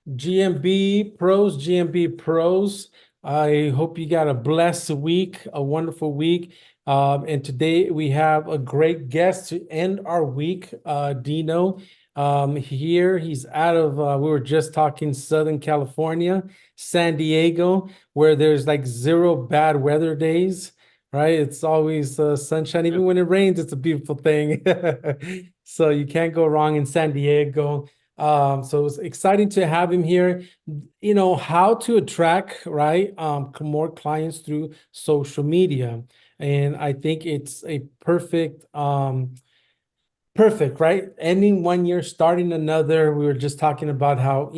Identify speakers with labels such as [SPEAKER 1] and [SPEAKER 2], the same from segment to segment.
[SPEAKER 1] GMB Pros. I hope you got a blessed week, a wonderful week. And today we have a great guest to end our week, Dino. Here he's out of, we were just talking Southern California, San Diego, where there's like zero bad weather days, right? It's always sunshine. Even when it rains, it's a beautiful thing. So you can't go wrong in San Diego. So it's exciting to have him here. You know, how to attract, right? More clients through social media. And I think it's a perfect, right? Ending one year, starting another. We were just talking about how,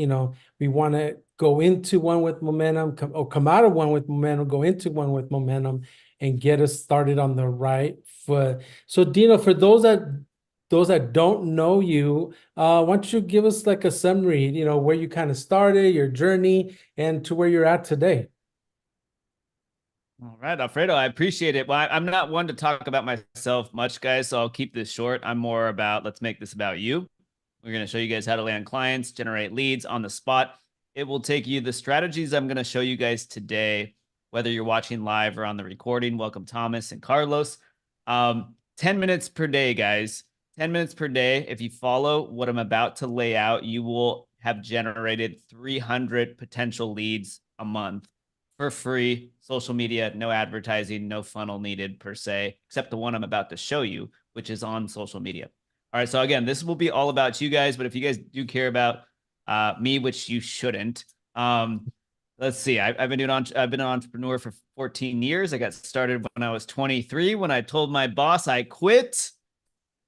[SPEAKER 1] we want to go into one with momentum, come out of one with momentum, go into one with momentum, and get us started on the right foot. So, Dino, for those that don't know you, why don't you give us like a summary, where you kind of started, your journey, and to where you're at today?
[SPEAKER 2] All right, Alfredo, I appreciate it. Well, I'm not one to talk about myself much, guys, so I'll keep this short. I'm more about let's make this about you. We're going to show you guys how to land clients, generate leads on the spot. It will take you the strategies I'm going to show you guys today, whether you're watching live or on the recording. Welcome, Thomas and Carlos. 10 minutes per day, guys. 10 minutes per day. If you follow what I'm about to lay out, you will have generated 300 potential leads a month for free, social media, no advertising, no funnel needed per se, except the one I'm about to show you, which is on social media. All right, so again, this will be all about you guys, but if you guys do care about me, which you shouldn't, let's see. I've been an entrepreneur for 14 years. I got started when I was 23. When I told my boss I quit,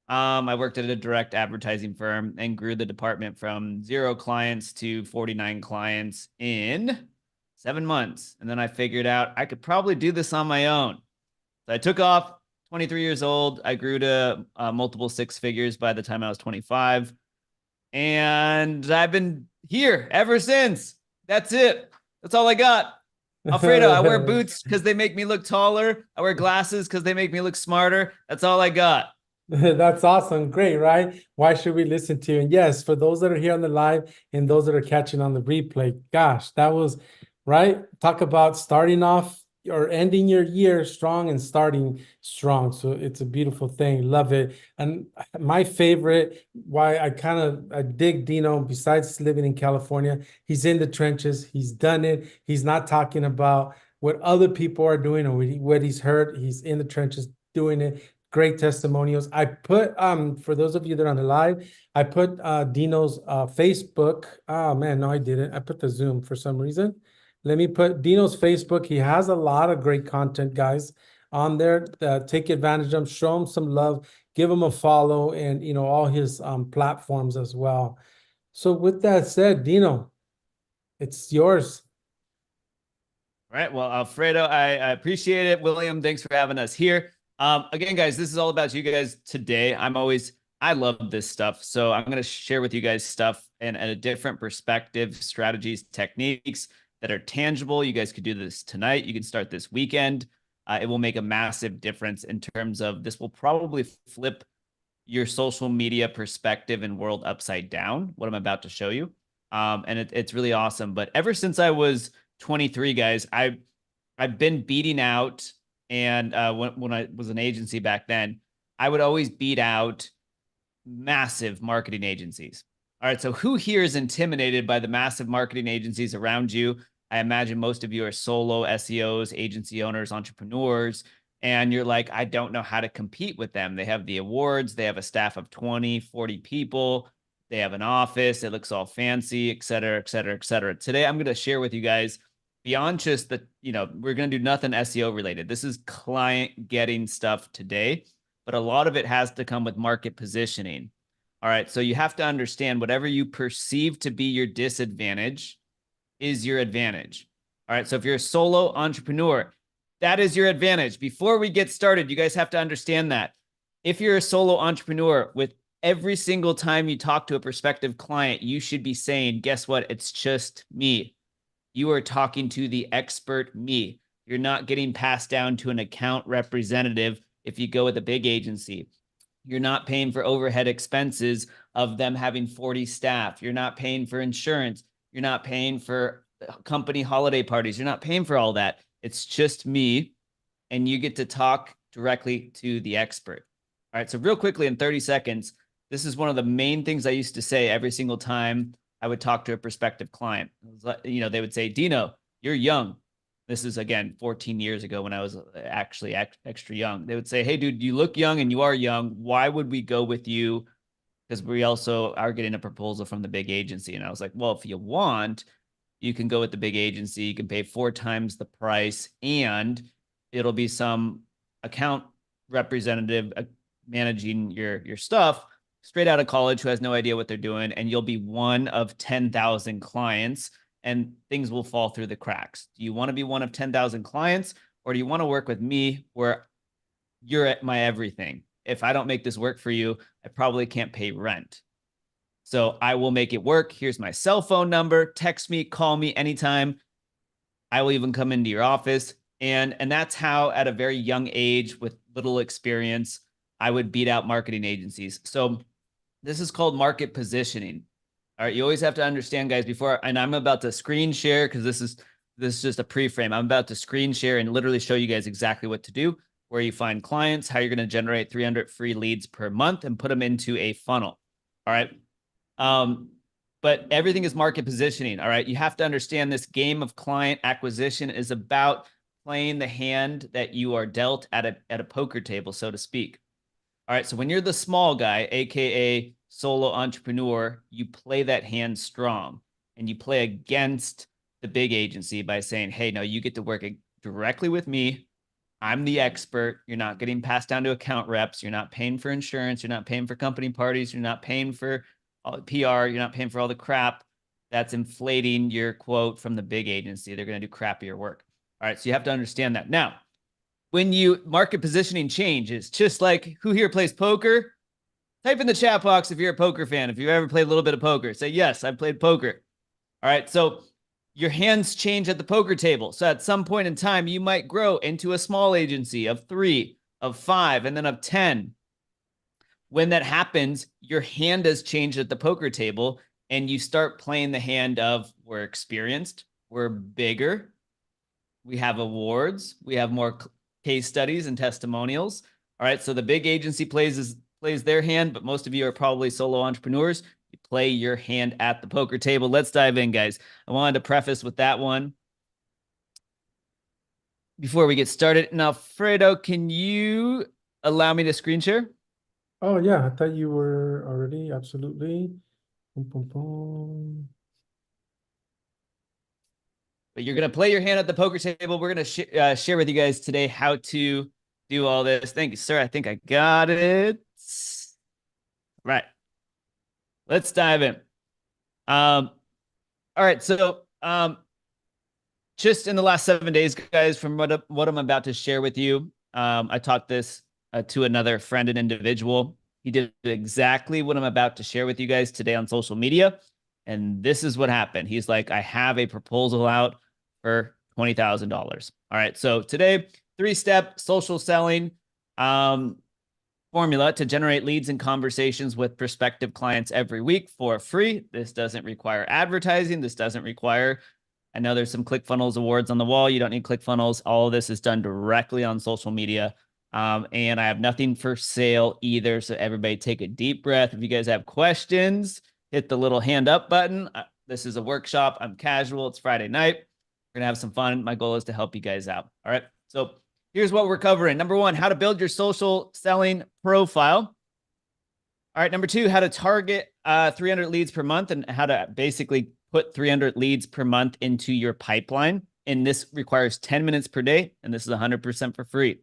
[SPEAKER 2] I worked at a direct advertising firm and grew the department from 0 clients to 49 clients in 7 months. And then I figured out I could probably do this on my own. So I took off, 23 years old. I grew to multiple 6 figures by the time I was 25. And I've been here ever since. That's it. That's all I got. Alfredo, I wear boots because they make me look taller. I wear glasses because they make me look smarter. That's all I got.
[SPEAKER 1] That's awesome. Great, right? Why should we listen to you? And yes, for those that are here on the live and those that are catching on the replay, gosh, that was right. Talk about starting off or ending your year strong and starting strong. So it's a beautiful thing. Love it. And my favorite, why I dig Dino, besides living in California, he's in the trenches. He's done it. He's not talking about what other people are doing or what he's heard. He's in the trenches doing it. Great testimonials. I put for those of you that are on the live, I put Dino's Facebook. Oh man, no, I didn't. I put the Zoom for some reason. Let me put Dino's Facebook. He has a lot of great content, guys, on there. Take advantage of them, show him some love, give him a follow, and all his platforms as well. So with that said, Dino, it's yours.
[SPEAKER 2] All right. Well, Alfredo, I appreciate it. William, thanks for having us here. Again, guys, this is all about you guys today. I love this stuff. So I'm going to share with you guys stuff and a different perspective, strategies, techniques that are tangible. You guys could do this tonight. You can start this weekend. It will make a massive difference in terms of this will probably flip your social media perspective and world upside down, what I'm about to show you. And it's really awesome. But ever since I was 23, guys, I've been beating out. And when I was an agency back then, I would always beat out massive marketing agencies. All right, so who here is intimidated by the massive marketing agencies around you? I imagine most of you are solo SEOs, agency owners, entrepreneurs, and you're like, I don't know how to compete with them. They have the awards, they have a staff of 20, 40 people, they have an office, it looks all fancy, et cetera, et cetera, et cetera. Today, I'm going to share with you guys beyond just the, we're going to do nothing SEO related. This is client getting stuff today, but a lot of it has to come with market positioning. All right. So you have to understand whatever you perceive to be your disadvantage is your advantage. All right. So if you're a solo entrepreneur, that is your advantage. Before we get started, you guys have to understand that if you're a solo entrepreneur, with every single time you talk to a prospective client, you should be saying, guess what? It's just me. You are talking to the expert me. You're not getting passed down to an account representative if you go with a big agency. You're not paying for overhead expenses of them having 40 staff. You're not paying for insurance. You're not paying for company holiday parties. You're not paying for all that. It's just me, and you get to talk directly to the expert. All right. So real quickly in 30 seconds, this is one of the main things I used to say every single time I would talk to a prospective client. You know, they would say, Dino, you're young. This is, again, 14 years ago when I was actually extra young. They would say, hey, dude, you look young and you are young. Why would we go with you? Because we also are getting a proposal from the big agency. And I was like, well, if you want, you can go with the big agency. You can pay 4 times the price, and it'll be some account representative managing your stuff straight out of college who has no idea what they're doing. And you'll be one of 10,000 clients, and things will fall through the cracks. Do you want to be one of 10,000 clients, or do you want to work with me where you're at my everything? If I don't make this work for you, I probably can't pay rent. So I will make it work. Here's my cell phone number. Text me, call me anytime. I will even come into your office. And that's how, at a very young age with little experience, I would beat out marketing agencies. So this is called market positioning. All right. You always have to understand, guys, before, and I'm about to screen share because this is just a pre-frame. I'm about to screen share and literally show you guys exactly what to do, where you find clients, how you're going to generate 300 free leads per month and put them into a funnel. All right. But everything is market positioning. All right. You have to understand this game of client acquisition is about playing the hand that you are dealt at a poker table, so to speak. All right. So when you're the small guy, AKA solo entrepreneur, you play that hand strong, and you play against the big agency by saying, hey, no, you get to work directly with me. I'm the expert. You're not getting passed down to account reps. You're not paying for insurance. You're not paying for company parties. You're not paying for PR. You're not paying for all the crap that's inflating your quote from the big agency. They're going to do crappier work. All right. So you have to understand that. Now, when you market positioning changes, just like who here plays poker? Type in the chat box if you're a poker fan. If you've ever played a little bit of poker, say, yes, I've played poker. All right. So your hands change at the poker table. So at some point in time, you might grow into a small agency of 3, of 5, and then of 10. When that happens, your hand has changed at the poker table, and you start playing the hand of, we're experienced, we're bigger, we have awards, we have more case studies and testimonials. All right. So the big agency plays their hand, but most of you are probably solo entrepreneurs. You play your hand at the poker table. Let's dive in, guys. I wanted to preface with that one before we get started. Now, Fredo, can you allow me to screen share?
[SPEAKER 1] Oh, yeah. I thought you were already. Absolutely. Boom, boom, boom.
[SPEAKER 2] But you're going to play your hand at the poker table. We're going to share with you guys today how to do all this. Thank you, sir. I think I got it. Right. Let's dive in. All right. So just in the last 7 days, guys, from what I'm about to share with you, I taught this to another friend and individual. He did exactly what I'm about to share with you guys today on social media. And this is what happened. He's like, I have a proposal out for $20,000. All right. So today, 3-step social selling formula to generate leads and conversations with prospective clients every week for free. This doesn't require advertising. This doesn't require, I know there's some ClickFunnels awards on the wall. You don't need ClickFunnels. All of this is done directly on social media. And I have nothing for sale either. So everybody take a deep breath. If you guys have questions, hit the little hand up button. This is a workshop. I'm casual. It's Friday night. We're going to have some fun. My goal is to help you guys out. All right. So here's what we're covering. Number 1, how to build your social selling profile. All right. Number 2, how to target 300 leads per month, and how to basically put 300 leads per month into your pipeline. And this requires 10 minutes per day. And this is 100% for free.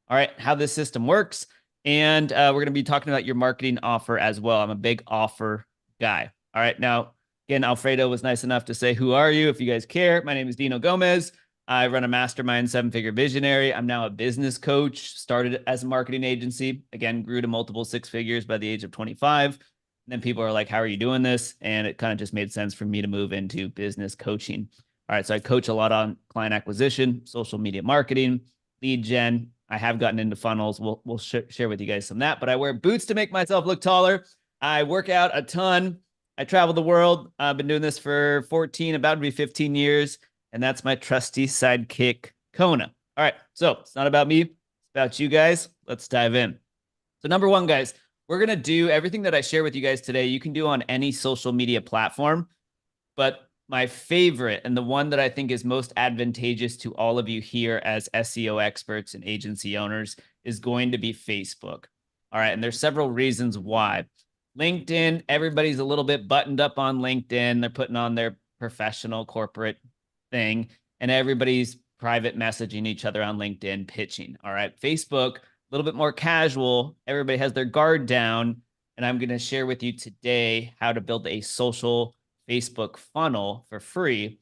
[SPEAKER 2] All right. How this system works. And we're going to be talking about your marketing offer as well. I'm a big offer guy. All right. Now, again, Alfredo was nice enough to say, who are you? If you guys care, my name is Dino Gomez. I run a mastermind 7-figure visionary. I'm now a business coach, started as a marketing agency, again, grew to multiple 6 figures by the age of 25. And then people are like, how are you doing this? And it kind of just made sense for me to move into business coaching. All right. So I coach a lot on client acquisition, social media marketing, lead gen. I have gotten into funnels. We'll share with you guys some of that, but I wear boots to make myself look taller. I work out a ton. I travel the world. I've been doing this for 14, about to be 15 years. And that's my trusty sidekick, Kona. All right. So it's not about me. It's about you guys. Let's dive in. So number one, guys, we're going to do everything that I share with you guys today. You can do on any social media platform. But my favorite and the one that I think is most advantageous to all of you here as SEO experts and agency owners is going to be Facebook. All right. And there's several reasons why. LinkedIn, everybody's a little bit buttoned up on LinkedIn. They're putting on their professional corporate thing, and everybody's private messaging each other on LinkedIn, pitching. All right. Facebook, a little bit more casual. Everybody has their guard down. And I'm going to share with you today how to build a social Facebook funnel for free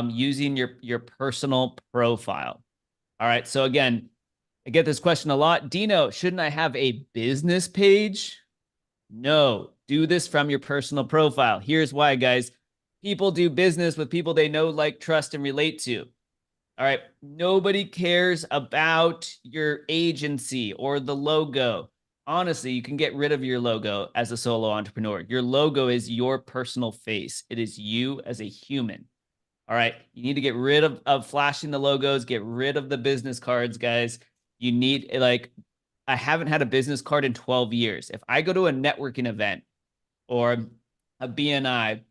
[SPEAKER 2] using your personal profile. All right. So again, I get this question a lot. Dino, shouldn't I have a business page? No, do this from your personal profile. Here's why, guys. People do business with people they know, like, trust, and relate to. All right. Nobody cares about your agency or the logo. Honestly, you can get rid of your logo as a solo entrepreneur. Your logo is your personal face. It is you as a human. All right. You need to get rid of flashing the logos, get rid of the business cards, guys. You need, like, I haven't had a business card in 12 years. If I go to a networking event or a BNI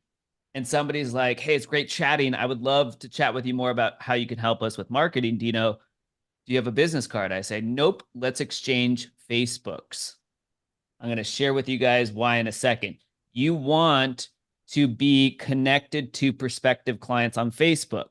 [SPEAKER 2] and somebody's like, hey, it's great chatting, I would love to chat with you more about how you can help us with marketing, Dino, do you have a business card? I say, nope, let's exchange Facebooks. I'm going to share with you guys why in a second. You want to be connected to prospective clients on Facebook.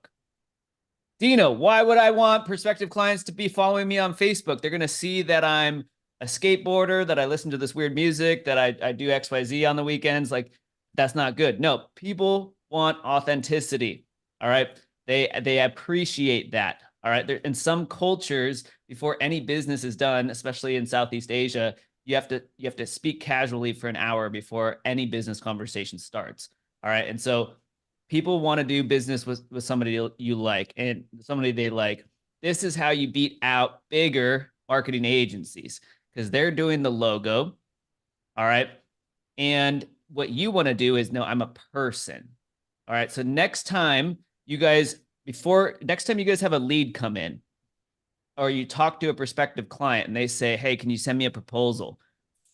[SPEAKER 2] Dino, why would I want prospective clients to be following me on Facebook? They're going to see that I'm a skateboarder, that I listen to this weird music, that I do XYZ on the weekends. Like, that's not good. No, people want authenticity. All right. They appreciate that. All right. In some cultures, before any business is done, especially in Southeast Asia, you have to speak casually for an hour before any business conversation starts. All right. And so people want to do business with somebody you like and somebody they like. This is how you beat out bigger marketing agencies because they're doing the logo. All right. And what you want to do is, no, I'm a person. All right. So next time you guys have a lead come in or you talk to a prospective client and they say, hey, can you send me a proposal?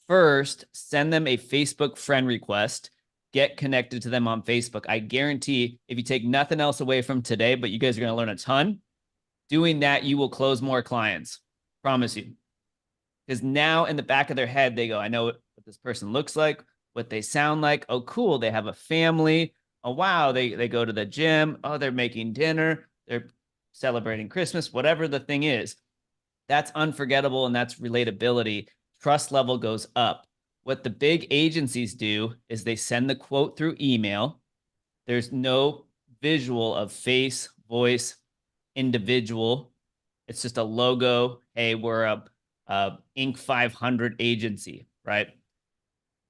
[SPEAKER 2] First, send them a Facebook friend request. Get connected to them on Facebook. I guarantee if you take nothing else away from today, but you guys are going to learn a ton, doing that, you will close more clients. Promise you. Because now in the back of their head, they go, I know what this person looks like, what they sound like. Oh, cool. They have a family. Oh, wow. They go to the gym. Oh, they're making dinner. They're celebrating Christmas, whatever the thing is. That's unforgettable. And that's relatability. Trust level goes up. What the big agencies do is they send the quote through email. There's no visual of face, voice, individual. It's just a logo. Hey, we're a Inc. 500 agency, right?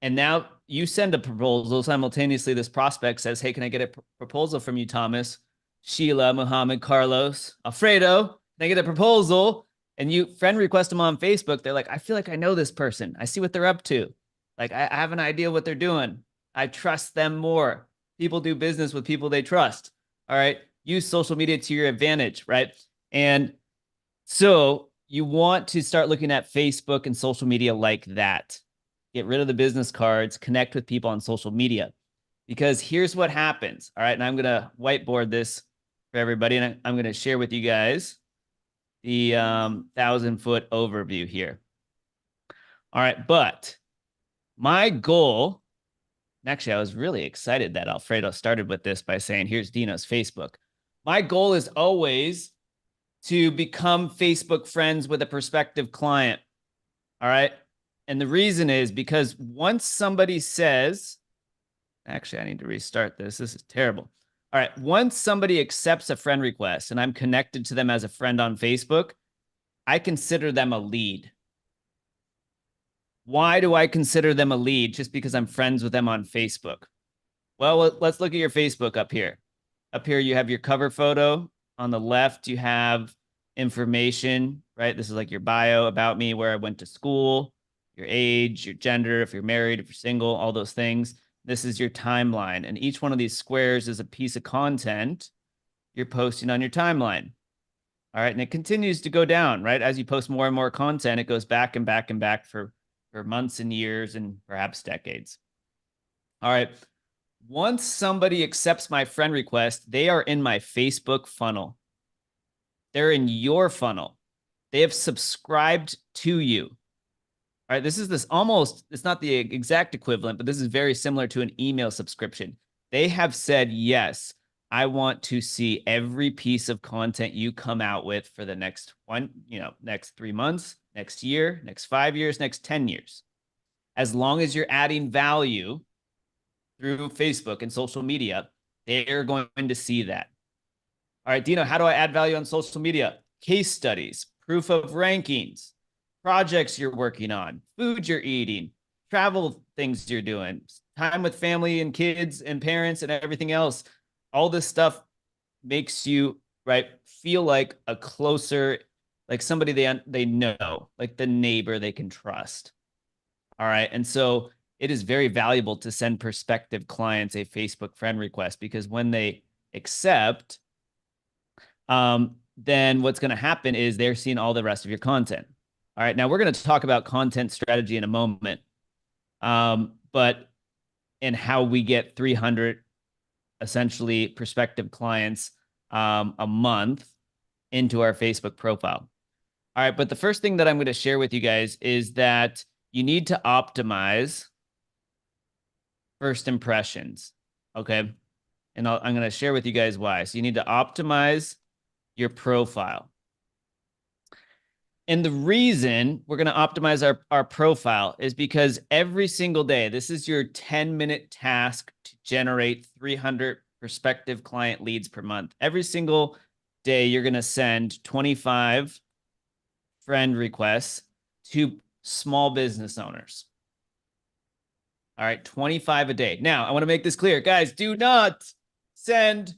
[SPEAKER 2] And now you send a proposal simultaneously. This prospect says, hey, can I get a proposal from you, Thomas, Sheila, Muhammad, Carlos, Alfredo? Can I get a proposal? And you friend request them on Facebook. They're like, I feel like I know this person. I see what they're up to. Like, I have an idea what they're doing. I trust them more. People do business with people they trust. All right. Use social media to your advantage, right? And so you want to start looking at Facebook and social media like that. Get rid of the business cards, connect with people on social media. Because here's what happens. All right. And I'm going to whiteboard this for everybody. And I'm going to share with you guys the 1,000-foot overview here. All right. But my goal, and actually, I was really excited that Alfredo started with this by saying, here's Dino's Facebook. My goal is always to become Facebook friends with a prospective client. All right. And the reason is because once somebody says, actually, I need to restart this. This is terrible. All right. Once somebody accepts a friend request and I'm connected to them as a friend on Facebook, I consider them a lead. Why do I consider them a lead? Just because I'm friends with them on Facebook. Well, let's look at your Facebook up here. Up here, you have your cover photo. On the left, you have information, right? This is like your bio, about me, where I went to school, your age, your gender, if you're married, if you're single, all those things. This is your timeline. And each one of these squares is a piece of content you're posting on your timeline. All right. And it continues to go down, right? As you post more and more content, it goes back and back and back for months and years and perhaps decades. All right. Once somebody accepts my friend request, they are in my Facebook funnel. They're in your funnel. They have subscribed to you. All right, this is this almost, it's not the exact equivalent, but this is very similar to an email subscription. They have said, yes, I want to see every piece of content you come out with for the next next 3 months, next year, next 5 years, next 10 years. As long as you're adding value through Facebook and social media, they're going to see that. All right, Dino, how do I add value on social media? Case studies, proof of rankings, projects you're working on, food you're eating, travel things you're doing, time with family and kids and parents and everything else. All this stuff makes you, right, feel like a closer, like somebody they know, like the neighbor they can trust. All right. And so it is very valuable to send prospective clients a Facebook friend request, because when they accept, then what's going to happen is they're seeing all the rest of your content. All right. Now we're going to talk about content strategy in a moment. But and how we get 300 essentially prospective clients a month into our Facebook profile. All right. But the first thing that I'm going to share with you guys is that you need to optimize first impressions. Okay. And I'm going to share with you guys why. So you need to optimize your profile. And the reason we're going to optimize our profile is because every single day, this is your 10-minute task to generate 300 prospective client leads per month. Every single day, you're going to send 25 friend requests to small business owners. All right, 25 a day. Now, I want to make this clear. Guys, do not send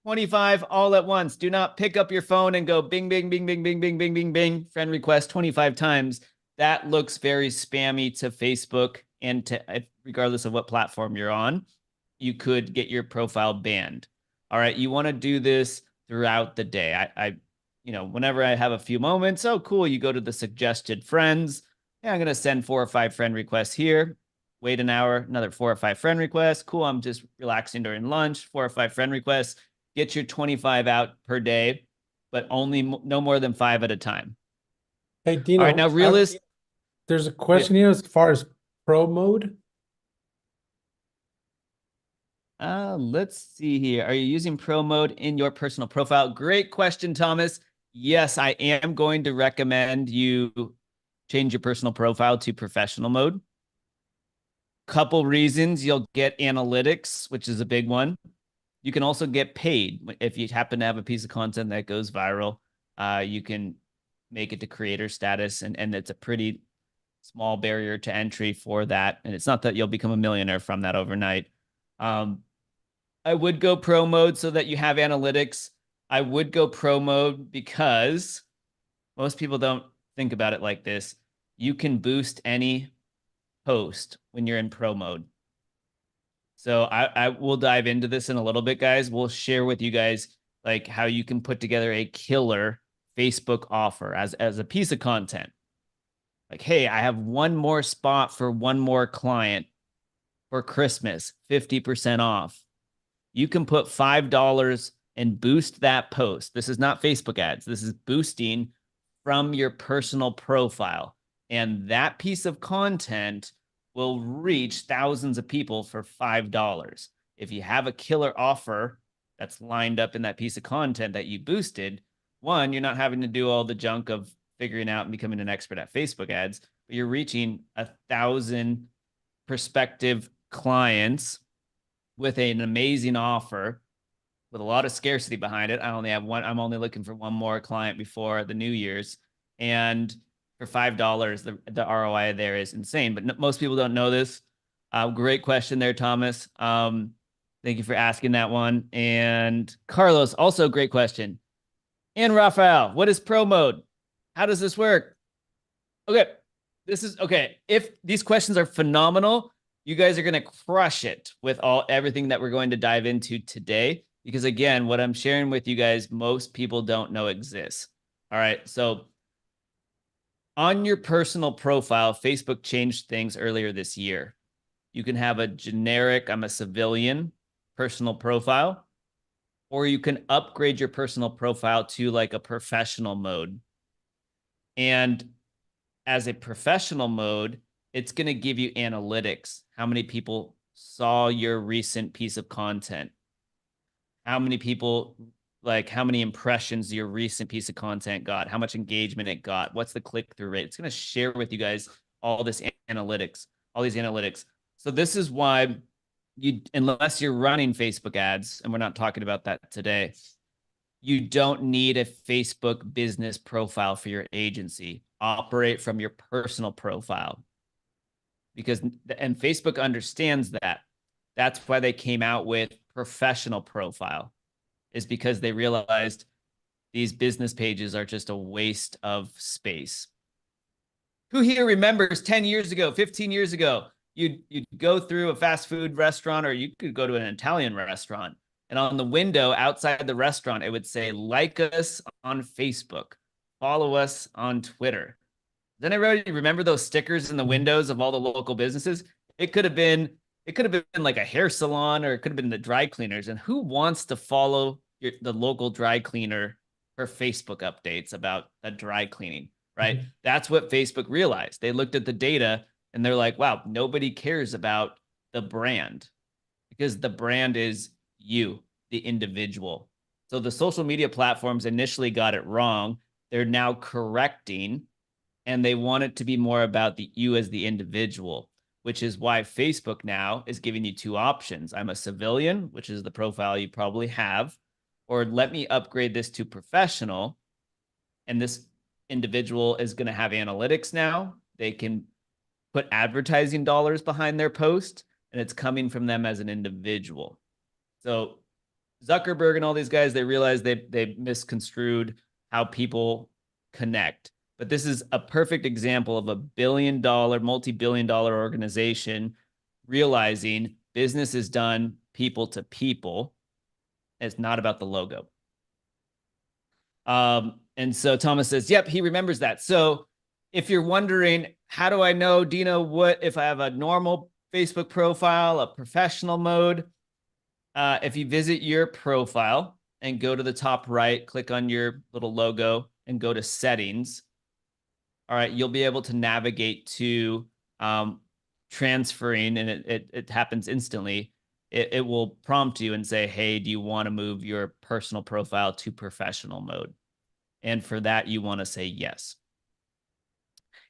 [SPEAKER 2] 25 all at once. Do not pick up your phone and go bing, bing, bing, bing, bing, bing, bing, bing, bing, friend request 25 times. That looks very spammy to Facebook, and to regardless of what platform you're on, you could get your profile banned. All right, you want to do this throughout the day. Whenever I have a few moments, oh, cool, you go to the suggested friends. Yeah, I'm going to send 4 or 5 friend requests here. Wait an hour, another 4 or 5 friend requests. Cool, I'm just relaxing during lunch, 4 or 5 friend requests. Get your 25 out per day, but only no more than 5 at a time.
[SPEAKER 1] Hey, Dino.
[SPEAKER 2] All right, now
[SPEAKER 1] there's a question here as far as pro mode.
[SPEAKER 2] Let's see here. Are you using pro mode in your personal profile? Great question, Thomas. Yes, I am going to recommend you change your personal profile to professional mode. Couple reasons: you'll get analytics, which is a big one. You can also get paid if you happen to have a piece of content that goes viral. You can make it to creator status, and it's a pretty small barrier to entry for that. And it's not that you'll become a millionaire from that overnight. I would go pro mode so that you have analytics. I would go pro mode because most people don't think about it like this. You can boost any post when you're in pro mode. So I will dive into this in a little bit, guys. We'll share with you guys like how you can put together a killer Facebook offer as a piece of content. Like, hey, I have one more spot for one more client for Christmas, 50% off. You can put $5 and boost that post. This is not Facebook ads. This is boosting from your personal profile. And that piece of content will reach thousands of people for $5. If you have a killer offer that's lined up in that piece of content that you boosted, one, you're not having to do all the junk of figuring out and becoming an expert at Facebook ads, but you're reaching 1,000 prospective clients with an amazing offer with a lot of scarcity behind it. I only have one. I'm only looking for one more client before the New Year's. And for $5, the ROI there is insane. But most people don't know this. Great question there, Thomas. Thank you for asking that one. And Carlos, also great question. And Rafael, what is pro mode? How does this work? Okay, this is okay. If these questions are phenomenal, you guys are going to crush it with everything that we're going to dive into today. Because again, what I'm sharing with you guys, most people don't know exists. All right. So on your personal profile, Facebook changed things earlier this year. You can have a generic, I'm a civilian personal profile, or you can upgrade your personal profile to like a professional mode. And as a professional mode, it's going to give you analytics. How many people saw your recent piece of content? How many people, like how many impressions your recent piece of content got? How much engagement it got? What's the click-through rate? It's going to share with you guys all this analytics, all these analytics. So this is why you, unless you're running Facebook ads, and we're not talking about that today, you don't need a Facebook business profile for your agency. Operate from your personal profile. Because, and Facebook understands that. That's why they came out with professional profile, is because they realized these business pages are just a waste of space. Who here remembers 10 years ago, 15 years ago, you'd go through a fast food restaurant, or you could go to an Italian restaurant, and on the window outside the restaurant, it would say, like us on Facebook, follow us on Twitter. Does anybody remember those stickers in the windows of all the local businesses? It could have been like a hair salon, or it could have been the dry cleaners. And who wants to follow the local dry cleaner for Facebook updates about a dry cleaning, right? That's what Facebook realized. They looked at the data and they're like, wow, nobody cares about the brand, because the brand is you, the individual. So the social media platforms initially got it wrong. They're now correcting, and they want it to be more about you as the individual, which is why Facebook now is giving you two options. I'm a civilian, which is the profile you probably have, or let me upgrade this to professional. And this individual is going to have analytics now. They can put advertising dollars behind their post, and it's coming from them as an individual. So Zuckerberg and all these guys, they realized they misconstrued how people connect. But this is a perfect example of a billion-dollar, multi-billion-dollar organization realizing business is done people to people. It's not about the logo. And so Thomas says, yep, he remembers that. So if you're wondering, how do I know, Dino, what if I have a normal Facebook profile, a professional mode? If you visit your profile and go to the top right, click on your little logo and go to settings. All right, you'll be able to navigate to transferring, and it happens instantly. It will prompt you and say, hey, do you want to move your personal profile to professional mode? And for that, you want to say yes.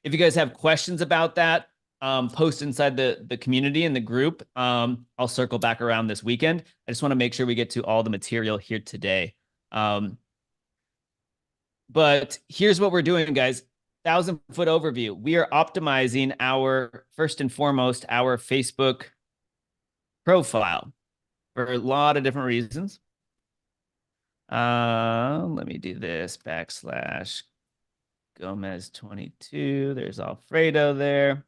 [SPEAKER 2] If you guys have questions about that, post inside the community and the group. I'll circle back around this weekend. I just want to make sure we get to all the material here today. But here's what we're doing, guys. 1,000-foot overview. We are optimizing first and foremost, our Facebook profile for a lot of different reasons. Let me do this, / Gomez 22. There's Alfredo there.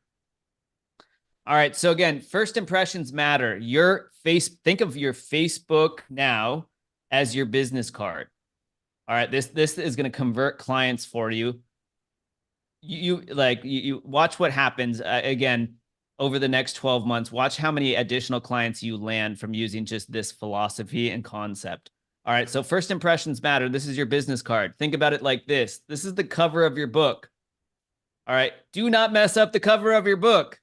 [SPEAKER 2] All right. So again, first impressions matter. Think of your Facebook now as your business card. All right. This is going to convert clients for you. You watch what happens again over the next 12 months. Watch how many additional clients you land from using just this philosophy and concept. All right. So first impressions matter. This is your business card. Think about it like this. This is the cover of your book. All right. Do not mess up the cover of your book.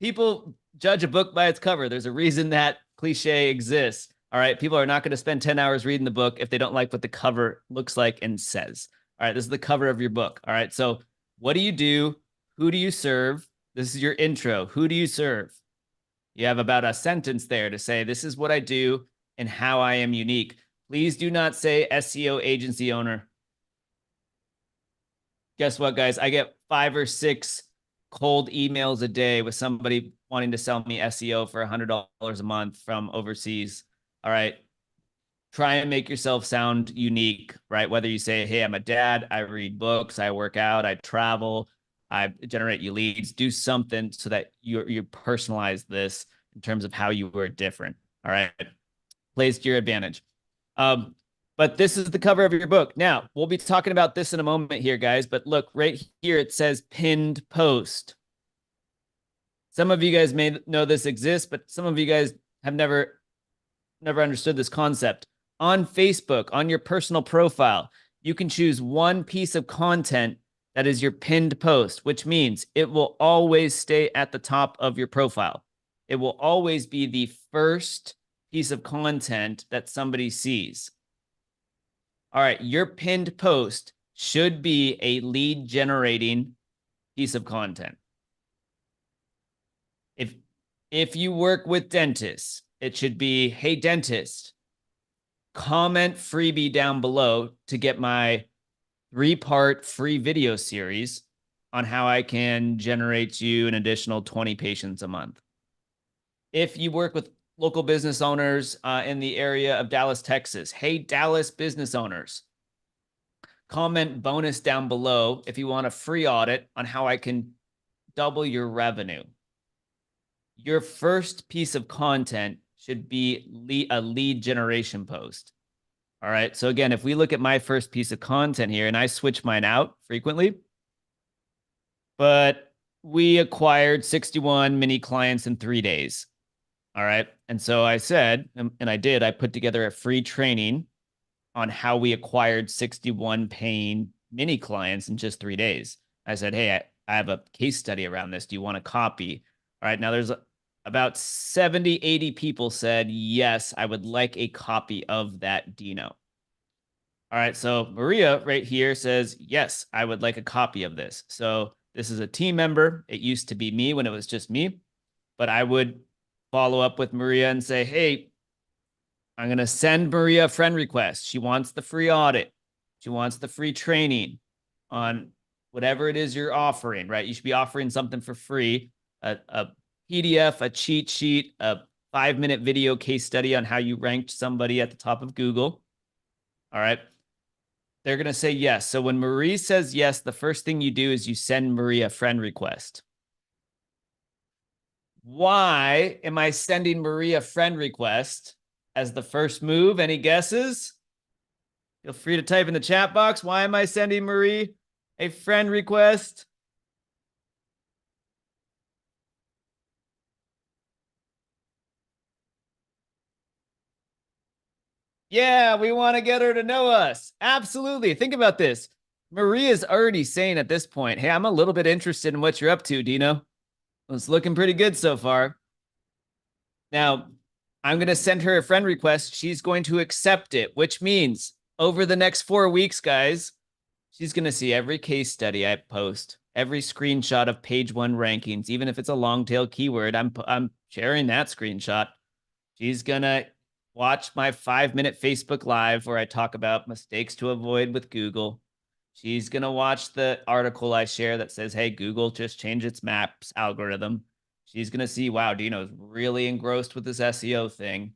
[SPEAKER 2] People judge a book by its cover. There's a reason that cliche exists. All right. People are not going to spend 10 hours reading the book if they don't like what the cover looks like and says. All right. This is the cover of your book. All right. So what do you do? Who do you serve? This is your intro. Who do you serve? You have about a sentence there to say, this is what I do and how I am unique. Please do not say SEO agency owner. Guess what, guys? I get 5 or 6 cold emails a day with somebody wanting to sell me SEO for $100 a month from overseas. All right. Try and make yourself sound unique, right? Whether you say, hey, I'm a dad, I read books, I work out, I travel, I generate you leads. Do something so that you personalize this in terms of how you were different. All right, plays to your advantage. But this is the cover of your book. Now, we'll be talking about this in a moment here, guys. But look, right here, it says pinned post. Some of you guys may know this exists, but some of you guys have never understood this concept. On Facebook, on your personal profile, you can choose one piece of content that is your pinned post, which means it will always stay at the top of your profile. It will always be the first piece of content that somebody sees. All right, your pinned post should be a lead generating piece of content. If you work with dentists, it should be, hey, dentist, comment freebie down below to get my 3-part free video series on how I can generate you an additional 20 patients a month. If you work with local business owners in the area of Dallas, Texas, hey, Dallas business owners, comment bonus down below if you want a free audit on how I can double your revenue. Your first piece of content should be a lead generation post. All right. So again, if we look at my first piece of content here, and I switch mine out frequently, but we acquired 61 mini clients in 3 days. All right. And so I said, and I put together a free training on how we acquired 61 paying mini clients in just 3 days. I said, hey, I have a case study around this. Do you want a copy? All right. Now there's about 70, 80 people said, yes, I would like a copy of that Dino. All right. So Maria right here says, yes, I would like a copy of this. So this is a team member. It used to be me when it was just me, but I would follow up with Maria and say, hey, I'm going to send Maria a friend request. She wants the free audit. She wants the free training on whatever it is you're offering, right? You should be offering something for free, a PDF, a cheat sheet, a 5-minute video case study on how you ranked somebody at the top of Google. All right. They're going to say yes. So when Marie says yes, the first thing you do is you send Marie a friend request. Why am I sending Marie a friend request as the first move? Any guesses? Feel free to type in the chat box. Why am I sending Marie a friend request? Yeah, we want to get her to know us. Absolutely. Think about this. Marie is already saying at this point, hey, I'm a little bit interested in what you're up to, Dino. It's looking pretty good so far. Now, I'm going to send her a friend request. She's going to accept it, which means over the next 4 weeks, guys, she's going to see every case study I post, every screenshot of page 1 rankings, even if it's a long tail keyword. I'm sharing that screenshot. She's going to watch my 5-minute Facebook Live where I talk about mistakes to avoid with Google. She's going to watch the article I share that says, hey, Google just changed its maps algorithm. She's going to see, wow, Dino's really engrossed with this SEO thing.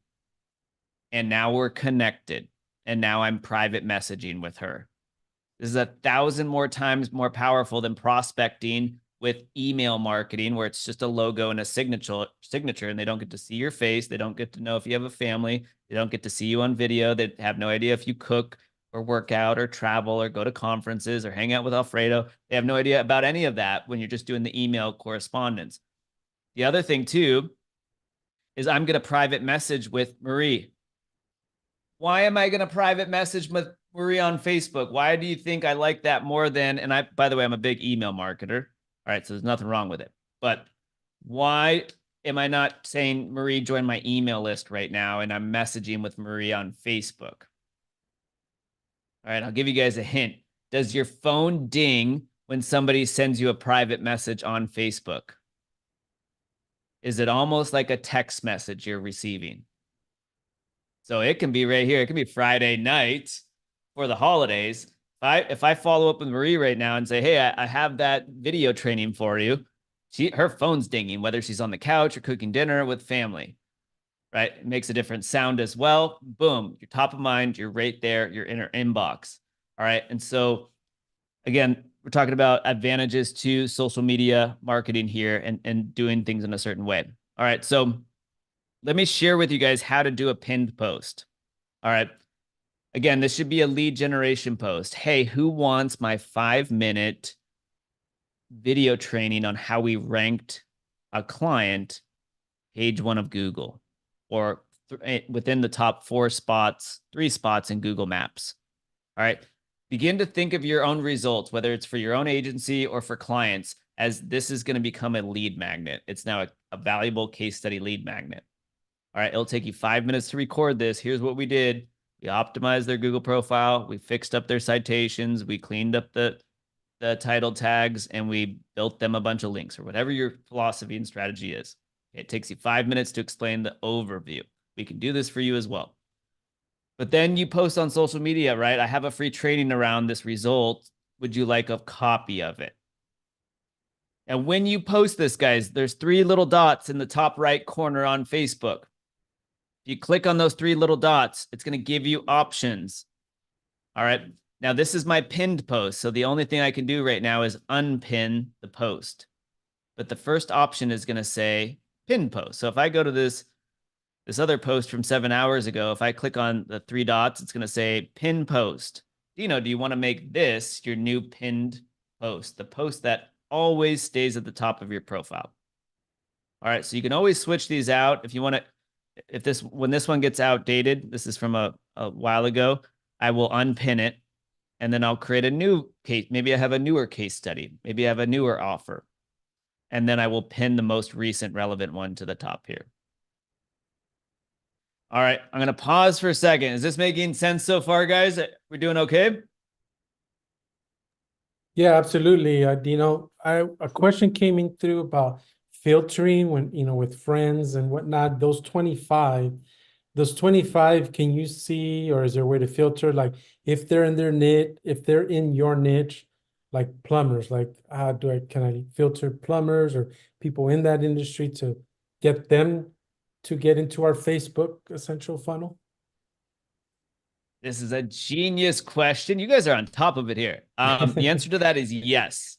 [SPEAKER 2] And now we're connected. And now I'm private messaging with her. This is 1,000 more times more powerful than prospecting with email marketing, where it's just a logo and a signature, and they don't get to see your face. They don't get to know if you have a family. They don't get to see you on video. They have no idea if you cook or work out or travel or go to conferences or hang out with Alfredo. They have no idea about any of that when you're just doing the email correspondence. The other thing too is I'm going to private message with Marie. Why am I going to private message with Marie on Facebook? Why do you think I like that more than, and I, by the way, I'm a big email marketer. All right. So there's nothing wrong with it, but why am I not saying, Marie, join my email list right now? And I'm messaging with Marie on Facebook. All right. I'll give you guys a hint. Does your phone ding when somebody sends you a private message on Facebook? Is it almost like a text message you're receiving? So it can be right here. It can be Friday night for the holidays. If I follow up with Marie right now and say, hey, I have that video training for you, her phone's dinging, whether she's on the couch or cooking dinner with family, right? It makes a different sound as well. Boom, you're top of mind. You're right there. You're in her inbox. All right. And so again, we're talking about advantages to social media marketing here and doing things in a certain way. All right. So let me share with you guys how to do a pinned post. All right. Again, this should be a lead generation post. Hey, who wants my 5-minute video training on how we ranked a client page 1 of Google, or within the top 3 spots in Google Maps? All right. Begin to think of your own results, whether it's for your own agency or for clients, as this is going to become a lead magnet. It's now a valuable case study lead magnet. All right. It'll take you 5 minutes to record this. Here's what we did. We optimized their Google profile. We fixed up their citations. We cleaned up the title tags, and we built them a bunch of links, or whatever your philosophy and strategy is. It takes you 5 minutes to explain the overview. We can do this for you as well. But then you post on social media, right? I have a free training around this result. Would you like a copy of it? And when you post this, guys, there's 3 little dots in the top right corner on Facebook. If you click on those 3 little dots, it's going to give you options. All right. Now, this is my pinned post. So the only thing I can do right now is unpin the post. But the first option is going to say pinned post. So if I go to this other post from 7 hours ago, if I click on the 3 dots, it's going to say pin post. Dino, do you want to make this your new pinned post? The post that always stays at the top of your profile. All right. So you can always switch these out if you want to. When this one gets outdated, this is from a while ago, I will unpin it, and then I'll create a new case. Maybe I have a newer case study. Maybe I have a newer offer. And then I will pin the most recent relevant one to the top here. All right, I'm going to pause for a second. Is this making sense so far, guys? We're doing okay?
[SPEAKER 1] Yeah, absolutely. Dino, a question came in through about filtering when, with friends and whatnot, those 25, can you see, or is there a way to filter, like if they're in their niche, if they're in your niche, like plumbers, like can I filter plumbers or people in that industry to get them to get into our Facebook essential funnel?
[SPEAKER 2] This is a genius question. You guys are on top of it here. The answer to that is yes.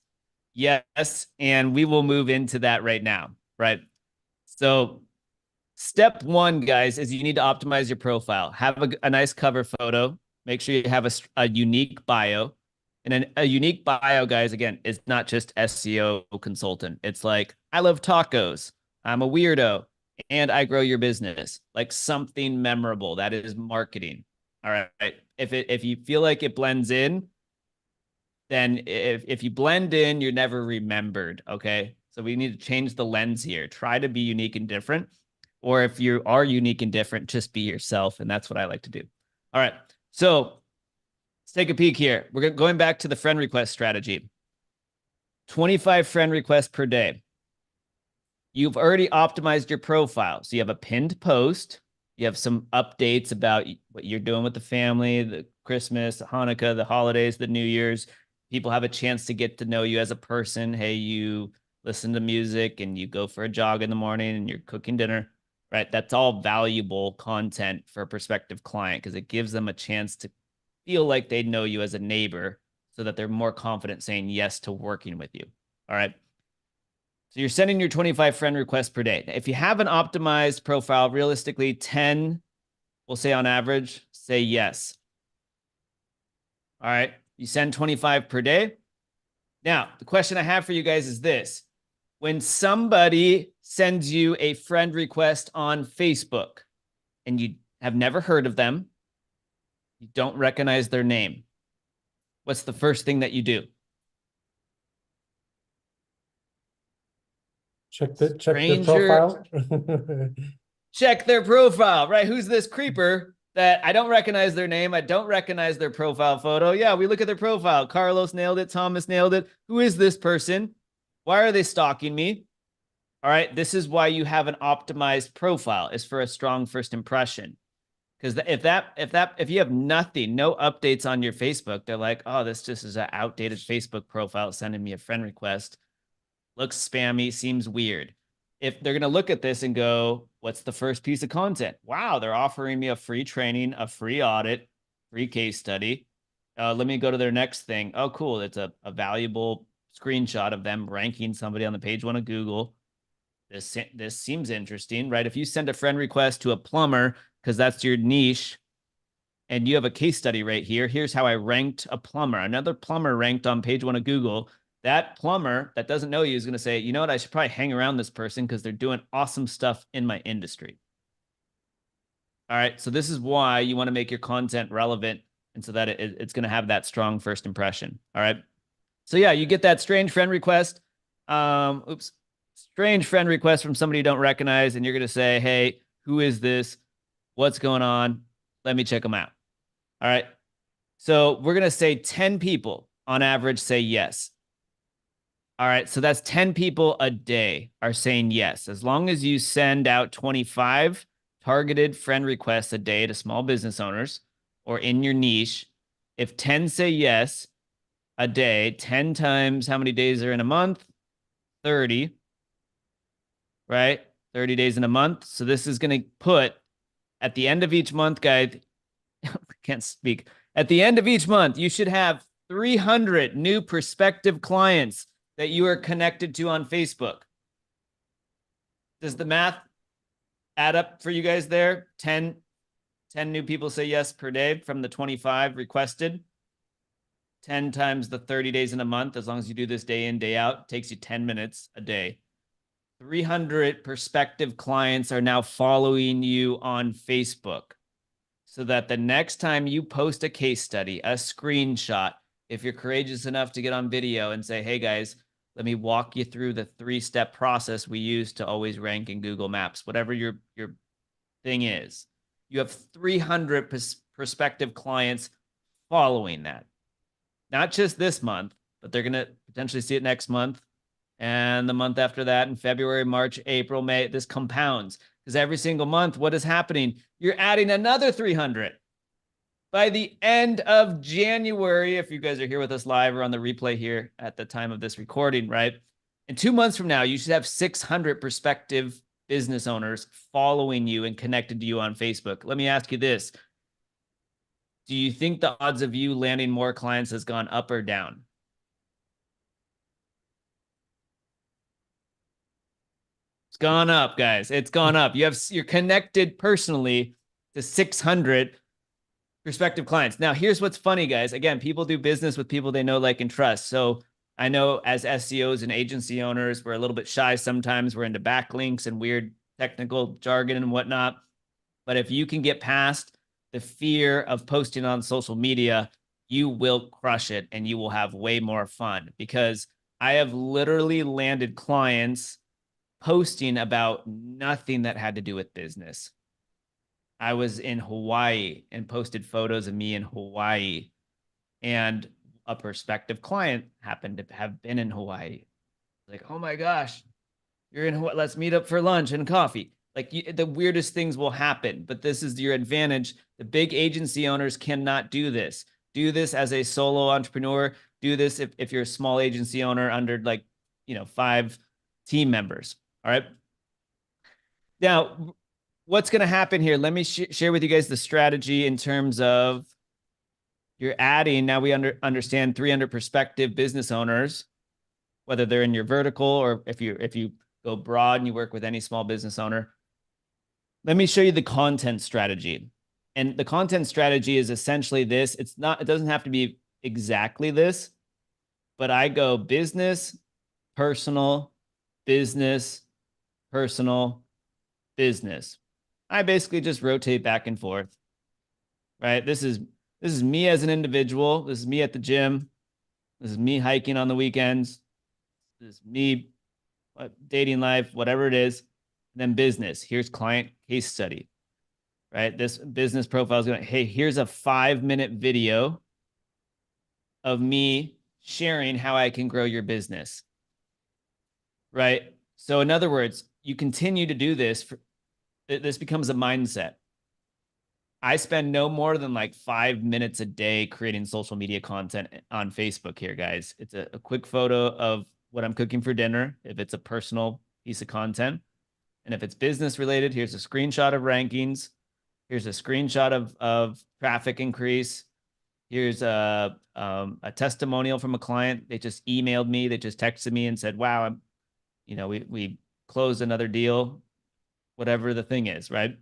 [SPEAKER 2] Yes. And we will move into that right now, right? So step 1, guys, is you need to optimize your profile. Have a nice cover photo. Make sure you have a unique bio. And a unique bio, guys, again, is not just SEO consultant. It's like, I love tacos. I'm a weirdo. And I grow your business. Like something memorable. That is marketing. All right. If you feel like it blends in, then if you blend in, you're never remembered. Okay. So we need to change the lens here. Try to be unique and different. Or if you are unique and different, just be yourself. And that's what I like to do. All right. So let's take a peek here. We're going back to the friend request strategy. 25 friend requests per day. You've already optimized your profile. So you have a pinned post. You have some updates about what you're doing with the family, the Christmas, the Hanukkah, the holidays, the New Year's. People have a chance to get to know you as a person. Hey, you listen to music and you go for a jog in the morning and you're cooking dinner, right? That's all valuable content for a prospective client because it gives them a chance to feel like they know you as a neighbor so that they're more confident saying yes to working with you. All right. So you're sending your 25 friend requests per day. If you have an optimized profile, realistically 10, we'll say on average, say yes. All right. You send 25 per day. Now, the question I have for you guys is this. When somebody sends you a friend request on Facebook and you have never heard of them, you don't recognize their name, what's the first thing that you do?
[SPEAKER 1] Check their profile.
[SPEAKER 2] Check their profile, right? Who's this creeper that I don't recognize their name? I don't recognize their profile photo. Yeah, we look at their profile. Carlos nailed it. Thomas nailed it. Who is this person? Why are they stalking me? All right, this is why you have an optimized profile, is for a strong first impression. Because if you have nothing, no updates on your Facebook, they're like, oh, this just is an outdated Facebook profile sending me a friend request. Looks spammy, seems weird. If they're going to look at this and go, what's the first piece of content? Wow, they're offering me a free training, a free audit, free case study. Let me go to their next thing. Oh, cool. It's a valuable screenshot of them ranking somebody on the page one of Google. This seems interesting, right? If you send a friend request to a plumber, because that's your niche, and you have a case study right here. Here's how I ranked a plumber. Another plumber ranked on page one of Google. That plumber that doesn't know you is going to say, you know what, I should probably hang around this person because they're doing awesome stuff in my industry. All right. So this is why you want to make your content relevant and so that it's going to have that strong first impression. All right. So yeah, you get that strange friend request. Strange friend request from somebody you don't recognize. And you're going to say, hey, who is this? What's going on? Let me check them out. All right. So we're going to say 10 people on average say yes. All right. So that's 10 people a day are saying yes. As long as you send out 25 targeted friend requests a day to small business owners or in your niche, if 10 say yes a day, 10 times how many days are in a month? 30, right? 30 days in a month. So this is going to put at the end of each month, guys, can't speak. At the end of each month, you should have 300 new prospective clients that you are connected to on Facebook. Does the math add up for you guys there? 10 new people say yes per day from the 25 requested. 10 times the 30 days in a month, as long as you do this day in, day out, takes you 10 minutes a day. 300 prospective clients are now following you on Facebook, so that the next time you post a case study, a screenshot, if you're courageous enough to get on video and say, hey guys, let me walk you through the 3-step process we use to always rank in Google Maps, whatever your thing is, you have 300 prospective clients following that. Not just this month, but they're going to potentially see it next month and the month after that, in February, March, April, May. This compounds because every single month, what is happening? You're adding another 300. By the end of January, if you guys are here with us live or on the replay here at the time of this recording, right? In 2 months from now, you should have 600 prospective business owners following you and connected to you on Facebook. Let me ask you this. Do you think the odds of you landing more clients has gone up or down? It's gone up, guys. It's gone up. You're connected personally to 600 prospective clients. Now, here's what's funny, guys. Again, people do business with people they know, like, and trust. So I know as SEOs and agency owners, we're a little bit shy sometimes. We're into backlinks and weird technical jargon and whatnot. But if you can get past the fear of posting on social media, you will crush it and you will have way more fun, because I have literally landed clients posting about nothing that had to do with business. I was in Hawaii and posted photos of me in Hawaii, and a prospective client happened to have been in Hawaii. Like, oh my gosh, you're in Hawaii. Let's meet up for lunch and coffee. Like, the weirdest things will happen, but this is your advantage. The big agency owners cannot do this. Do this as a solo entrepreneur. Do this if you're a small agency owner under, like, 5 team members. All right. Now, what's going to happen here? Let me share with you guys the strategy in terms of you're adding. Now we understand 300 prospective business owners, whether they're in your vertical or if you go broad and you work with any small business owner. Let me show you the content strategy. And the content strategy is essentially this. It doesn't have to be exactly this, but I go business, personal, business, personal, business. I basically just rotate back and forth, right? This is me as an individual. This is me at the gym. This is me hiking on the weekends. This is me dating life, whatever it is. And then business. Here's client case study, right? This business profile is going, hey, here's a 5-minute video of me sharing how I can grow your business, right? So in other words, you continue to do this. This becomes a mindset. I spend no more than like 5 minutes a day creating social media content on Facebook here, guys. It's a quick photo of what I'm cooking for dinner, if it's a personal piece of content. And if it's business related, here's a screenshot of rankings. Here's a screenshot of traffic increase. here's a testimonial from a client. They just emailed me. They just texted me and said, wow, we closed another deal, whatever the thing is, right?